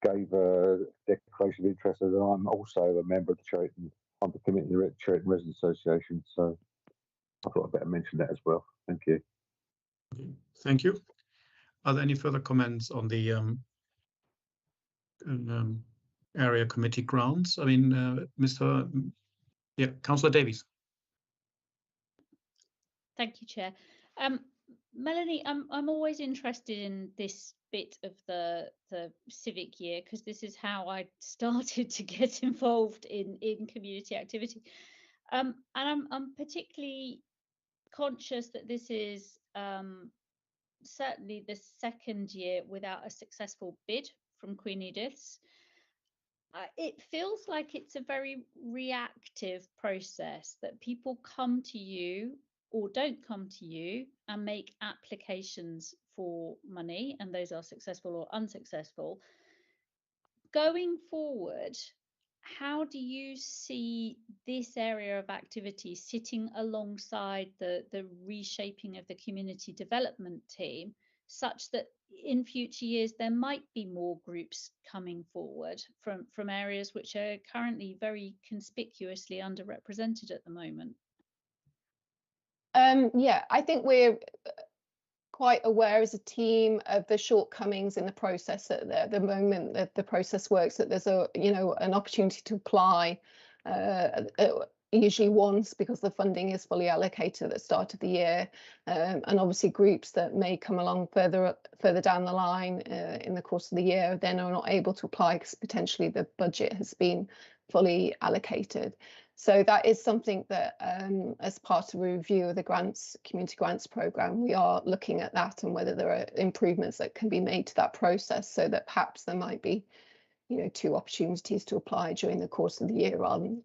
[SPEAKER 16] gave a declaration of interest, and I'm also a member of the Cheriton, I'm the committee of the Cheriton Residents Association, so I thought I'd better mention that as well. Thank you.
[SPEAKER 1] Thank you. Are there any further comments on the area committee grants? I mean, Councillor Davies.
[SPEAKER 3] Thank you, Chair. Melanie, I'm always interested in this bit of the civic year, because this is how I started to get involved in community activity. And I'm particularly conscious that this is certainly the second year without a successful bid from Queen Edith's. It feels like it's a very reactive process, that people come to you or don't come to you and make applications for money, and those are successful or unsuccessful. Going forward, how do you see this area of activity sitting alongside the reshaping of the community development team, such that in future years there might be more groups coming forward from areas which are currently very conspicuously underrepresented at the moment?
[SPEAKER 13] Yeah, I think we're quite aware as a team of the shortcomings in the process at the moment that the process works, that there's an opportunity to apply usually once, because the funding is fully allocated at the start of the year, and obviously groups that may come along further down the line in the course of the year then are not able to apply because potentially the budget has been fully allocated. So that is something that, as part of a review of the community grants programme, we are looking at that and whether there are improvements that can be made to that process, so that perhaps there might be, 2 opportunities to apply during the course of the year, rather than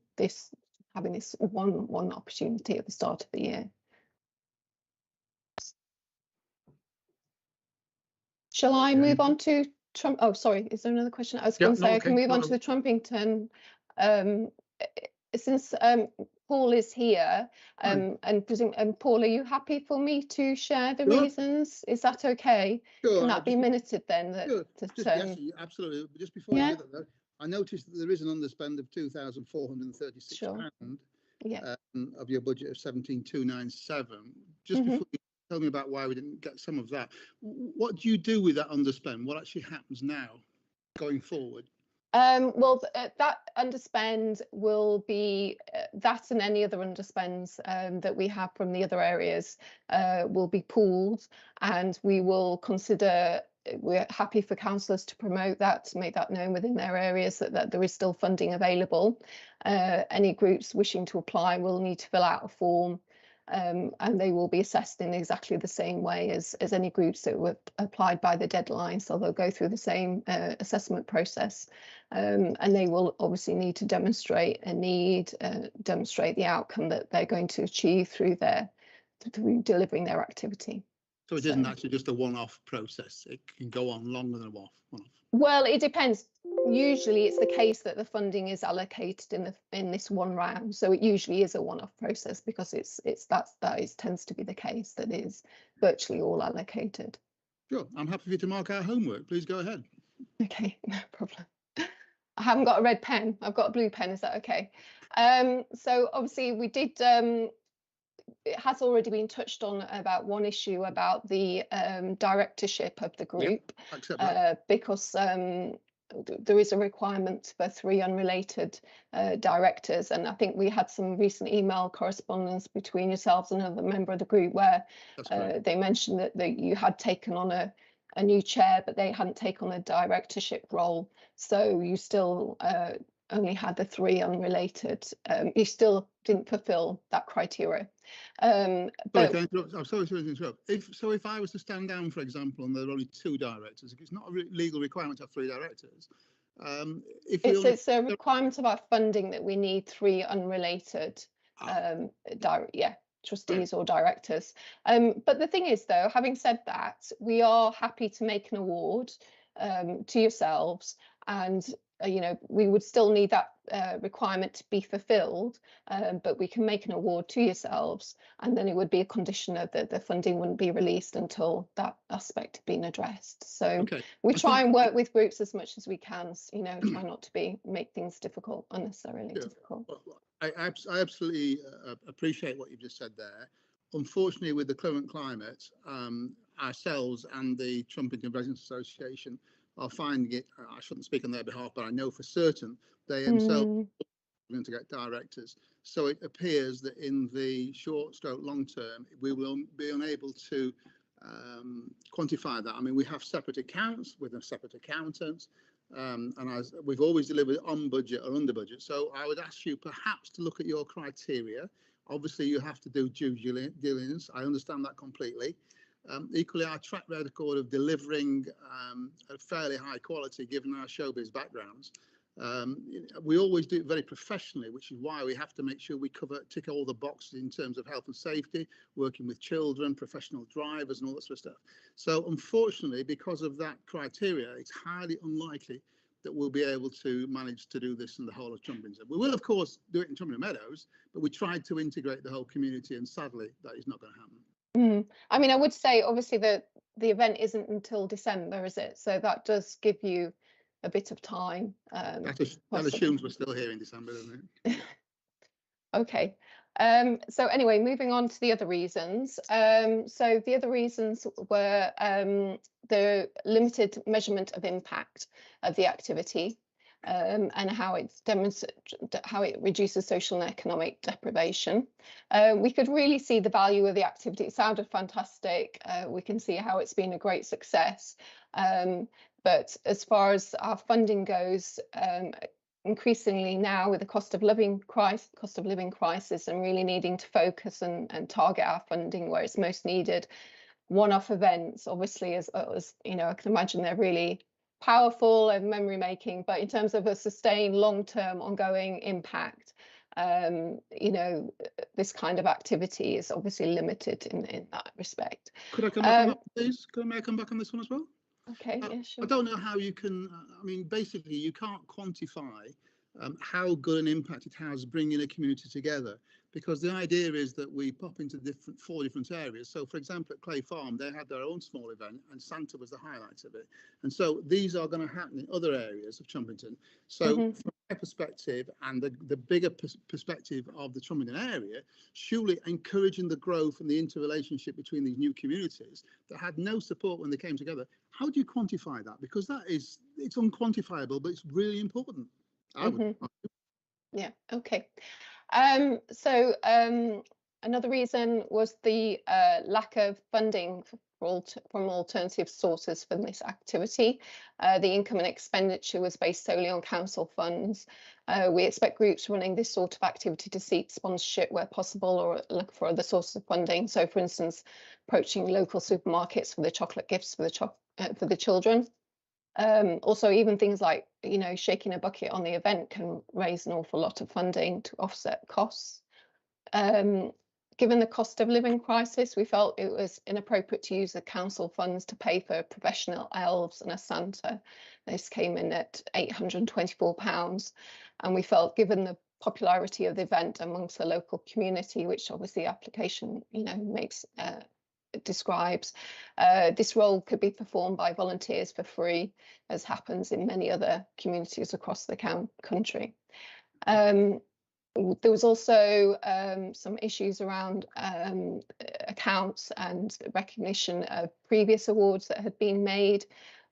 [SPEAKER 13] having this one opportunity at the start of the year. Shall I move on to Trump? Oh, sorry, is there another question? I was going to say I can move on to the Trumpington. Since Paul is here, and Paul, are you happy for me to share the reasons? Is that okay?
[SPEAKER 12] Sure.
[SPEAKER 13] Can that be minuted then?
[SPEAKER 12] Sure. Yes, absolutely. Just before you do that, I noticed that there is an underspend of £2,436 of your budget of 17,297. Just before you tell me about why we didn't get some of that, what do you do with that underspend? What actually happens now going forward?
[SPEAKER 13] Well, that underspend will be that, and any other underspends that we have from the other areas will be pooled, and we will consider. We're happy for councillors to promote that, to make that known within their areas, that there is still funding available. Any groups wishing to apply will need to fill out a form, and they will be assessed in exactly the same way as any groups that were applied by the deadline. So they'll go through the same assessment process, and they will obviously need to demonstrate a need, demonstrate the outcome that they're going to achieve through delivering their activity.
[SPEAKER 12] So it isn't actually just a one-off process. It can go on longer than a one-off.
[SPEAKER 13] Well, it depends. Usually it's the case that the funding is allocated in this one round. So it usually is a one-off process, because that tends to be the case, that it is virtually all allocated.
[SPEAKER 12] Sure. I'm happy for you to mark our homework. Please go ahead.
[SPEAKER 13] Okay, no problem. I haven't got a red pen. I've got a blue pen. Is that okay? So obviously we did it has already been touched on about one issue about the directorship of the group, because there is a requirement for 3 unrelated directors, and I think we had some recent email correspondence between yourselves and another member of the group where they mentioned that you had taken on a new chair, but they hadn't taken on a directorship role, so you still only had the 3 unrelated. You still didn't fulfil that criteria.
[SPEAKER 12] I'm sorry to interrupt. If I was to stand down, for example, and there are only 2 directors, it's not a legal requirement to have 3 directors. If we
[SPEAKER 13] It's a requirement of our funding that we need 3 unrelated trustees or directors. But the thing is, though, having said that, we are happy to make an award to yourselves, and we would still need that requirement to be fulfilled, but we can make an award to yourselves, and then it would be a condition of that the funding wouldn't be released until that aspect had been addressed. So we try and work with groups as much as we can, try not to make things difficult, unnecessarily difficult.
[SPEAKER 12] I absolutely appreciate what you've just said there. Unfortunately, with the current climate, ourselves and the Trumpington Residents Association are finding it, I shouldn't speak on their behalf, but I know for certain they themselves are going to get directors. So it appears that in the short stroke long term, we will be unable to quantify that. I mean, we have separate accounts with a separate accountant, and as we've always delivered on budget or under budget. So I would ask you perhaps to look at your criteria. Obviously, you have to do due diligence. I understand that completely. Equally, our track record of delivering a fairly high quality, given our showbiz backgrounds, we always do it very professionally, which is why we have to make sure we tick all the boxes in terms of health and safety, working with children, professional drivers, and all that sort of stuff. So, unfortunately, because of that criteria, it's highly unlikely that we'll be able to manage to do this in the whole of Trumpington. We will, of course, do it in Trumpington Meadows, but we tried to integrate the whole community, and sadly, that is not going to happen.
[SPEAKER 13] I mean, I would say, obviously, the event isn't until December, is it? So that does give you a bit of time.
[SPEAKER 12] That assumes we're still here in December, doesn't it?
[SPEAKER 13] Okay. So anyway, moving on to the other reasons. So the other reasons were the limited measurement of impact of the activity, and how it reduces social and economic deprivation. We could really see the value of the activity. It sounded fantastic. We can see how it's been a great success. But as far as our funding goes, increasingly now with the cost of living crisis, and really needing to focus and target our funding where it's most needed, one-off events, obviously, as I can imagine, they're really powerful and memory making, but in terms of a sustained long-term ongoing impact, this kind of activity is obviously limited in that respect.
[SPEAKER 12] Could I come back on that, please? May I come back on this one as well?
[SPEAKER 13] Okay, yeah, sure.
[SPEAKER 12] I don't know how you can, I mean, basically you can't quantify how good an impact it has bringing a community together, because the idea is that we pop into 4 different areas. So, for example, at Clay Farm, they had their own small event, and Santa was the highlight of it. And so these are going to happen in other areas of Trumpington. So from my perspective, and the bigger perspective of the Trumpington area, surely encouraging the growth and the interrelationship between these new communities that had no support when they came together. How do you quantify that? Because it's unquantifiable, but it's really important.
[SPEAKER 13] Yeah, okay. So another reason was the lack of funding from alternative sources for this activity. The income and expenditure was based solely on council funds. We expect groups running this sort of activity to seek sponsorship where possible, or look for other sources of funding. So, for instance, approaching local supermarkets for the chocolate gifts for the children. Also, even things like, shaking a bucket on the event can raise an awful lot of funding to offset costs. Given the cost of living crisis, we felt it was inappropriate to use the council funds to pay for professional elves and a Santa. This came in at £824, and we felt, given the popularity of the event amongst the local community, which obviously the application, describes, this role could be performed by volunteers for free, as happens in many other communities across the country. There was also some issues around accounts and recognition of previous awards that had been made,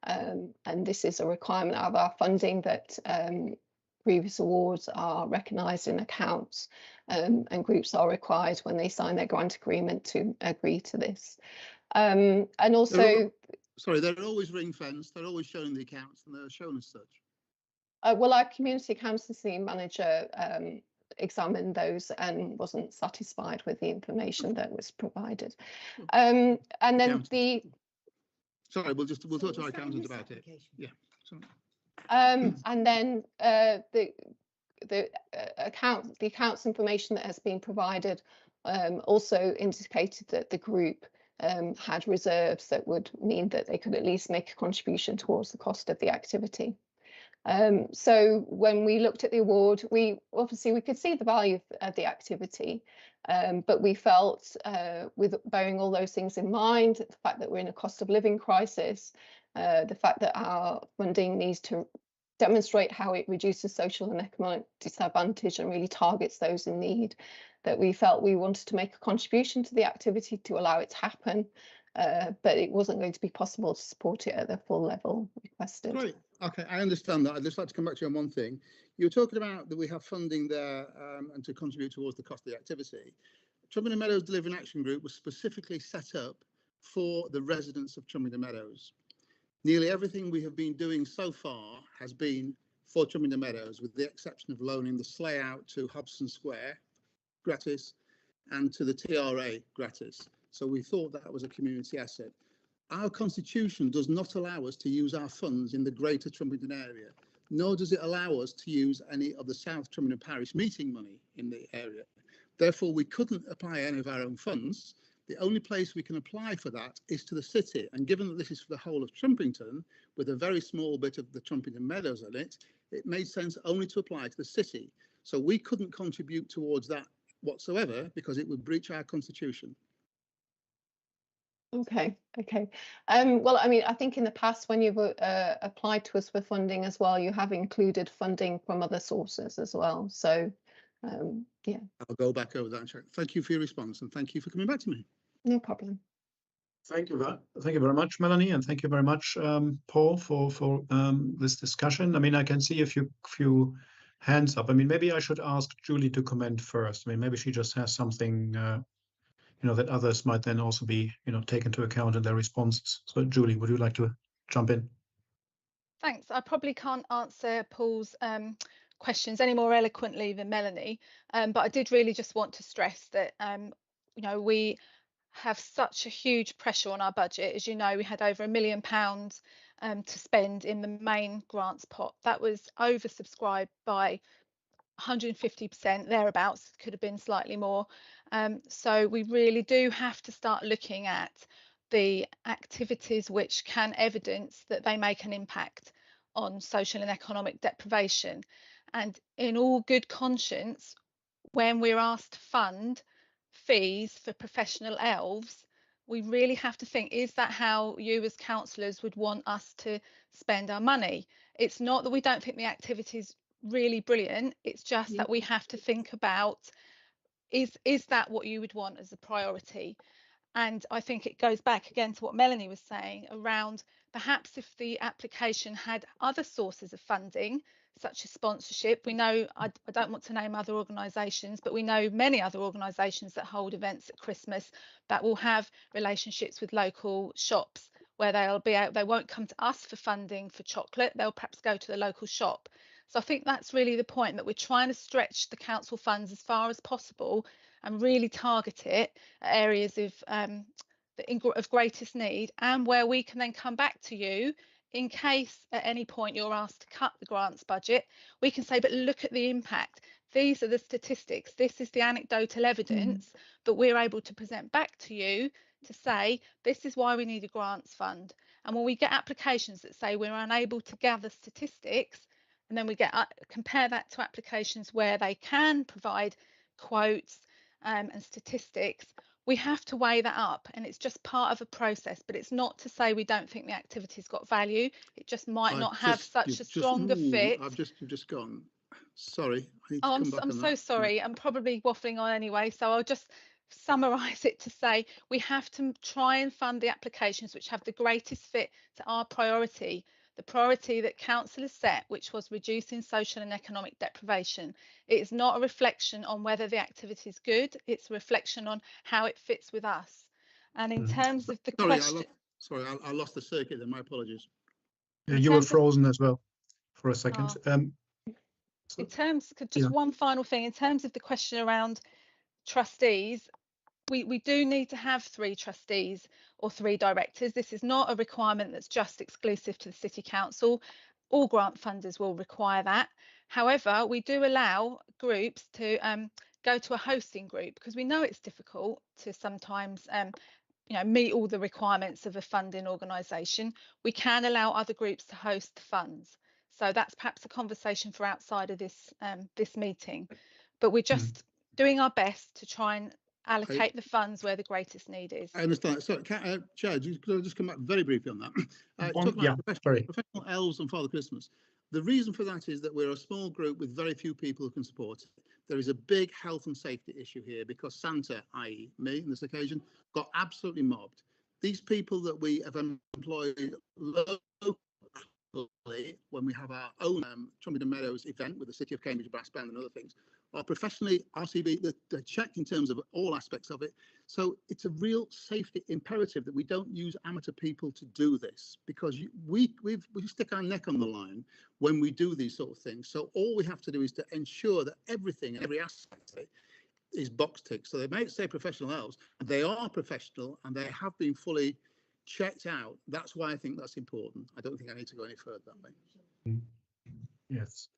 [SPEAKER 13] and this is a requirement of our funding that previous awards are recognised in accounts, and groups are required when they sign their grant agreement to agree to this. And also,
[SPEAKER 12] they're always ring-fenced, they're always shown in the accounts, and they're shown as such.
[SPEAKER 13] Well, our community accountancy manager examined those and wasn't satisfied with the information that was provided. And then
[SPEAKER 12] Sorry, we'll talk to our accountant about it. Yeah. Sorry.
[SPEAKER 13] And then the accounts information that has been provided also indicated that the group had reserves that would mean that they could at least make a contribution towards the cost of the activity. So when we looked at the award, we could see the value of the activity, but we felt, with bearing all those things in mind, the fact that we're in a cost of living crisis, the fact that our funding needs to demonstrate how it reduces social and economic disadvantage and really targets those in need, that we felt we wanted to make a contribution to the activity to allow it to happen, but it wasn't going to be possible to support it at the full level requested.
[SPEAKER 12] Right. Okay, I understand that. I'd just like to come back to you on one thing. You were talking about that we have funding there and to contribute towards the cost of the activity. Trumpington Meadows Delivering Action Group was specifically set up for the residents of Trumpington Meadows. Nearly everything we have been doing so far has been for Trumpington Meadows, with the exception of loaning the sleigh out to Hobson Square gratis and to the TRA gratis. So we thought that was a community asset. Our constitution does not allow us to use our funds in the greater Trumpington area, nor does it allow us to use any of the South Trumpington Parish meeting money in the area. Therefore, we couldn't apply any of our own funds. The only place we can apply for that is to the city. And given that this is for the whole of Trumpington, with a very small bit of the Trumpington Meadows in it, it made sense only to apply to the city. So we couldn't contribute towards that whatsoever because it would breach our constitution.
[SPEAKER 13] Okay. Well, I mean, I think in the past when you've applied to us for funding as well, you have included funding from other sources as well. So, yeah.
[SPEAKER 12] I'll go back over that and check. Thank you for your response and thank you for coming back to me.
[SPEAKER 13] No problem.
[SPEAKER 1] Thank you very much, Melanie, and thank you very much, Paul, for this discussion. I mean, I can see a few hands up. I mean, maybe I should ask Julie to comment first. I mean, maybe she just has something that others might then also be, take into account in their responses. So, Julie, would you like to jump in?
[SPEAKER 17] Thanks. I probably can't answer Paul's questions any more eloquently than Melanie, but I did really just want to stress that, we have such a huge pressure on our budget. As you know, we had over £1 million to spend in the main grants pot. That was oversubscribed by 150%, thereabouts, could have been slightly more. So we really do have to start looking at the activities which can evidence that they make an impact on social and economic deprivation. And in all good conscience, when we're asked to fund fees for professional elves, we really have to think, is that how you as councillors would want us to spend our money? It's not that we don't think the activity is really brilliant, it's just that we have to think about, is that what you would want as a priority? And I think it goes back again to what Melanie was saying around perhaps if the application had other sources of funding, such as sponsorship. We know, I don't want to name other organisations, but we know many other organisations that hold events at Christmas that will have relationships with local shops where they won't come to us for funding for chocolate, they'll perhaps go to the local shop. So I think that's really the point, that we're trying to stretch the council funds as far as possible and really target it at areas of greatest need, and where we can then come back to you in case at any point you're asked to cut the grants budget. We can say, but look at the impact. These are the statistics. This is the anecdotal evidence that we're able to present back to you to say, this is why we need a grants fund. And when we get applications that say we're unable to gather statistics, and then we compare that to applications where they can provide quotes and statistics, we have to weigh that up, and it's just part of a process. But it's not to say we don't think the activity's got value. It just might not have such a stronger fit.
[SPEAKER 12] You've just gone. Sorry.
[SPEAKER 17] I'm so sorry. I'm probably waffling on anyway, so I'll just summarise it to say we have to try and fund the applications which have the greatest fit to our priority. The priority that council has set, which was reducing social and economic deprivation. It is not a reflection on whether the activity is good, it's a reflection on how it fits with us. And in terms of the question...
[SPEAKER 12] I lost the circuit then, my apologies.
[SPEAKER 1] Yeah, you were frozen as well for a second.
[SPEAKER 17] In terms, just one final thing, in terms of the question around trustees, we do need to have 3 trustees or 3 directors. This is not a requirement that's just exclusive to the City Council. all grant funders will require that. However, we do allow groups to go to a hosting group because we know it's difficult to sometimes meet all the requirements of a funding organisation. We can allow other groups to host the funds. So that's perhaps a conversation for outside of this this meeting. But we're just doing our best to try and allocate the funds where the greatest need is.
[SPEAKER 12] I understand. So, Chair, could I just come back very briefly on that? Professional elves and Father Christmas. The reason for that is that we're a small group with very few people who can support it. There is a big health and safety issue here because Santa, i.e. me on this occasion, got absolutely mobbed. These people that we have employed locally when we have our own Trumpington Meadows event with the City of Cambridge Brass Band and other things, are professionally RCB, they're checked in terms of all aspects of it. So it's a real safety imperative that we don't use amateur people to do this, because we stick our neck on the line when we do these sort of things. So all we have to do is to ensure that everything, every aspect of it is box ticked. So they may say professional elves, and they are professional and they have been fully checked out. That's why I think that's important. I don't think I need to go any further that way.
[SPEAKER 1] Yes.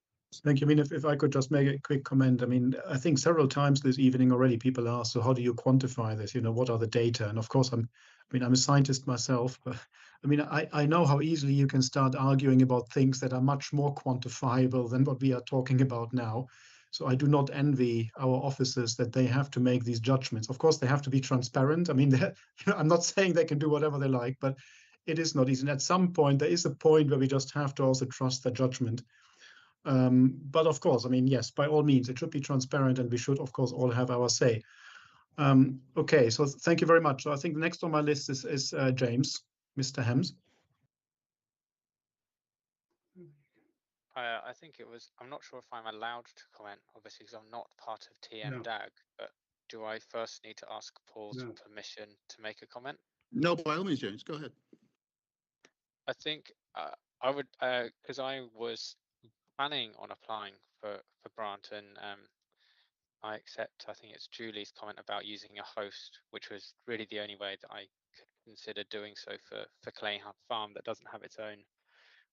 [SPEAKER 1] Thank you. I mean, if I could just make a quick comment. I mean, I think several times this evening already people asked, so how do you quantify this? You know, what are the data? And of course, I'm a scientist myself, but I mean, I know how easily you can start arguing about things that are much more quantifiable than what we are talking about now. So I do not envy our officers that they have to make these judgments. Of course, they have to be transparent. I mean, I'm not saying they can do whatever they like, but it is not easy. And at some point, there is a point where we just have to also trust their judgment. But of course, I mean, yes, by all means, it should be transparent, and we should, of course, all have our say. Okay, so thank you very much. So I think the next on my list is James, Mr. Hems.
[SPEAKER 11] I think it was, I'm not sure if I'm allowed to comment, obviously, because I'm not part of TM DAG, but do I first need to ask Paul's permission to make a comment?
[SPEAKER 12] No, by all means, James, go ahead.
[SPEAKER 11] I think I would, because I was planning on applying for grant, and I accept, I think it's Julie's comment about using a host, which was really the only way that I could consider doing so for Clay Farm, that doesn't have its own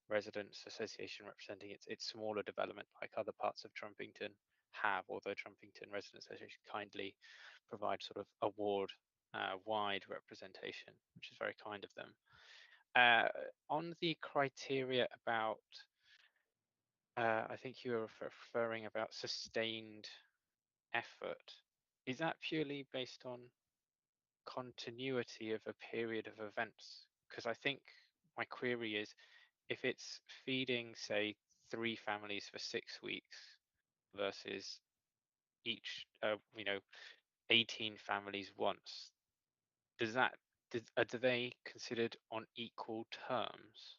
[SPEAKER 11] residents association representing its smaller development like other parts of Trumpington have, although Trumpington Residents Association kindly provide sort of award wide representation, which is very kind of them. On the criteria about I think you were referring about sustained effort. Is that purely based on continuity of a period of events? Because I think my query is, if it's feeding, say, 3 families for 6 weeks versus each, 18 families once, are they considered on equal terms?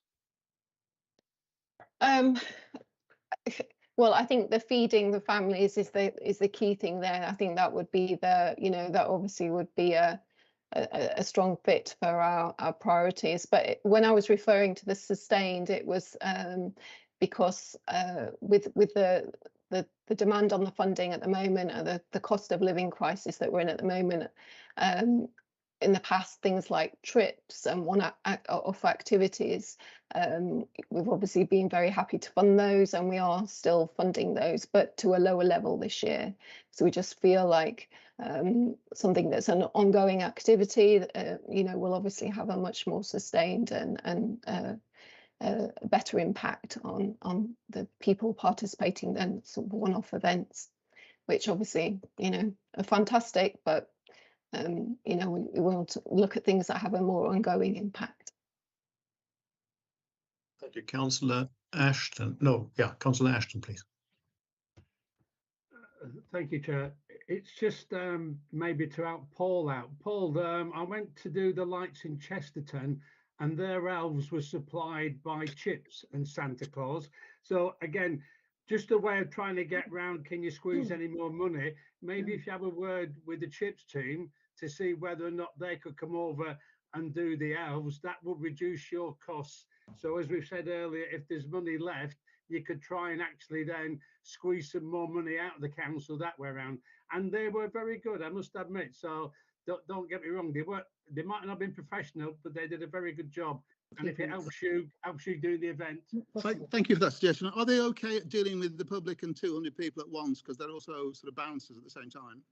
[SPEAKER 13] Well, I think the feeding the families is the key thing there. I think that would be that obviously would be a strong fit for our priorities. But when I was referring to the sustained, it was because with the demand on the funding at the moment, and the cost of living crisis that we're in at the moment, in the past, things like trips and one-off activities, we've obviously been very happy to fund those, and we are still funding those, but to a lower level this year. So we just feel like something that's an ongoing activity, will obviously have a much more sustained and better impact on the people participating than sort of one-off events, which obviously, are fantastic, but we want to look at things that have a more ongoing impact.
[SPEAKER 1] Thank you, Councillor Ashton. Councillor Ashton, please.
[SPEAKER 6] Thank you, Chair. It's just maybe to help Paul out. Paul, I went to do the lights in Chesterton, and their elves were supplied by Chips and Santa Claus. So again, just a way of trying to get round, can you squeeze any more money? Maybe if you have a word with the Chips team to see whether or not they could come over and do the elves, that would reduce your costs. So as we've said earlier, if there's money left, you could try and actually then squeeze some more money out of the council that way around. And they were very good, I must admit. So don't get me wrong, they might not have been professional, but they did a very good job. And if it helps you do the event.
[SPEAKER 12] Thank you for that suggestion. Are they okay at dealing with the public and 200 people at once? Because they're also sort of bouncers at the same time.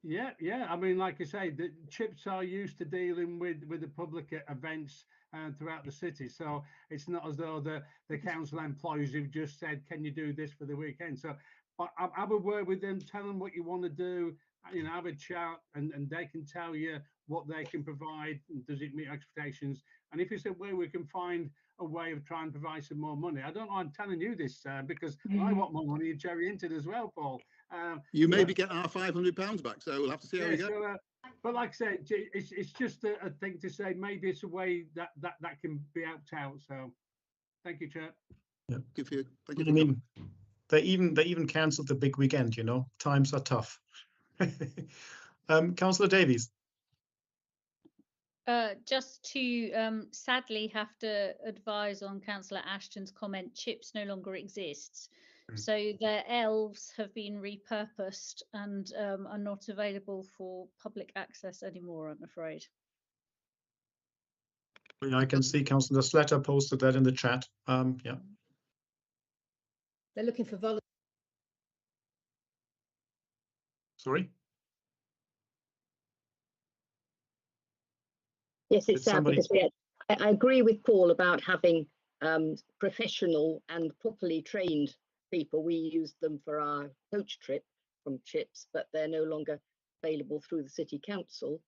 [SPEAKER 6] Yeah. I mean, like I say, the Chips are used to dealing with the public at events throughout the city. So it's not as though the council employees who've just said, can you do this for the weekend? So have a word with them, tell them what you want to do, have a chat, and they can tell you what they can provide. Does it meet expectations? And if it's a way we can find a way of trying to provide some more money, I don't know, I'm telling you this because I want more money in Cherry Hinton as well, Paul.
[SPEAKER 12] You maybe get our £500 back, so we'll have to see how we go.
[SPEAKER 6] So, but like I said, it's just a thing to say. Maybe it's a way that can be helped out. So, thank you, Chair.
[SPEAKER 1] Yeah.
[SPEAKER 12] Thank you.
[SPEAKER 1] I mean, they even cancelled the big weekend. Times are tough. Councillor Davies.
[SPEAKER 3] Just to sadly have to advise on Councillor Ashton's comment, Chips no longer exists. So their elves have been repurposed and are not available for public access anymore, I'm afraid.
[SPEAKER 1] I can see Councillor Slatter posted that in the chat. Yeah.
[SPEAKER 18] They're looking for volunteers.
[SPEAKER 1] Sorry?
[SPEAKER 10] Yes, it's sad because I agree with Paul about having professional and properly trained people. We used them for our coach trip from Chips, but they're no longer available through the City Council.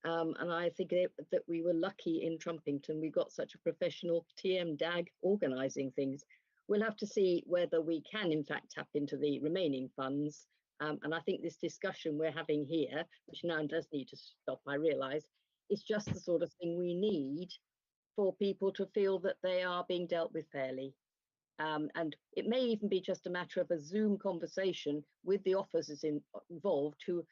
[SPEAKER 10] And I think that we were lucky in Trumpington. We got such a professional TM DAG organising things. We'll have to see whether we can, in fact, tap into the remaining funds. And I think this discussion we're having here, which now does need to stop, I realise, is just the sort of thing we need for people to feel that they are being dealt with fairly. And it may even be just a matter of a Zoom conversation with the officers involved, who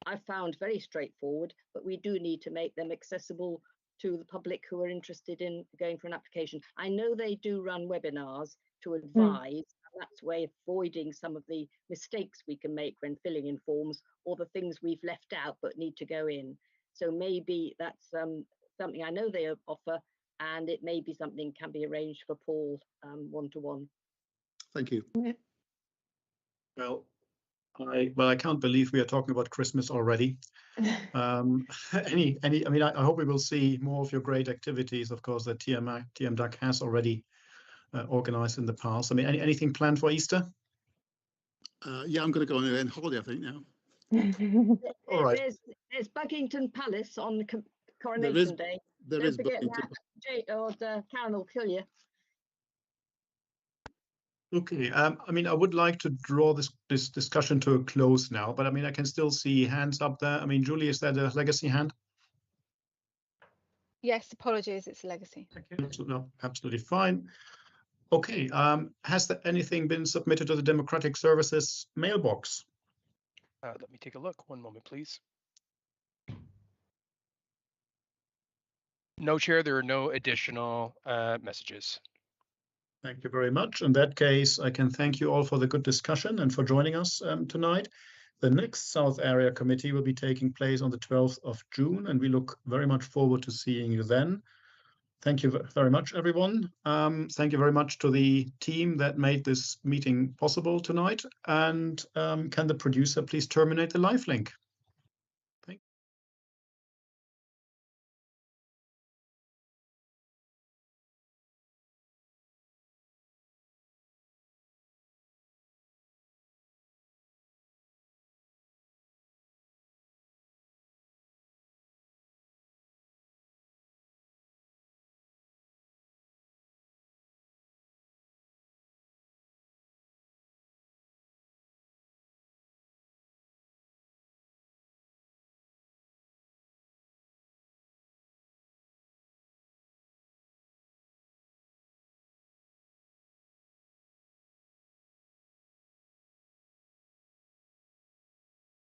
[SPEAKER 10] I found very straightforward, but we do need to make them accessible to the public who are interested in going for an application. I know they do run webinars to advise, and that's a way of avoiding some of the mistakes we can make when filling in forms, or the things we've left out but need to go in. So maybe that's something I know they offer, and it may be something can be arranged for Paul one-to-one.
[SPEAKER 12] Thank you.
[SPEAKER 18] Yeah.
[SPEAKER 1] Well, I can't believe we are talking about Christmas already. I mean, I hope we will see more of your great activities, of course, that TM DAG has already organized in the past. I mean, anything planned for Easter?
[SPEAKER 12] Yeah, I'm going to go on holiday, I think, now.
[SPEAKER 1] All right.
[SPEAKER 10] There's Buckington Palace on Coronation Day. Don't forget that. Karen will kill you.
[SPEAKER 1] Okay. I mean, I would like to draw this discussion to a close now, but I mean, I can still see hands up there. I mean, Julie, is that a legacy hand?
[SPEAKER 17] Yes, apologies, it's a legacy.
[SPEAKER 1] No, absolutely fine. Okay. Has there anything been submitted to the Democratic Services mailbox?
[SPEAKER 7] Let me take a look. One moment, please. No, Chair, there are no additional messages.
[SPEAKER 1] Thank you very much. In that case, I can thank you all for the good discussion and for joining us tonight. The next South Area Committee will be taking place on the 12th of June, and we look very much forward to seeing you then. Thank you very much, everyone. Thank you very much to the team that made this meeting possible tonight. And can the producer please terminate the live link?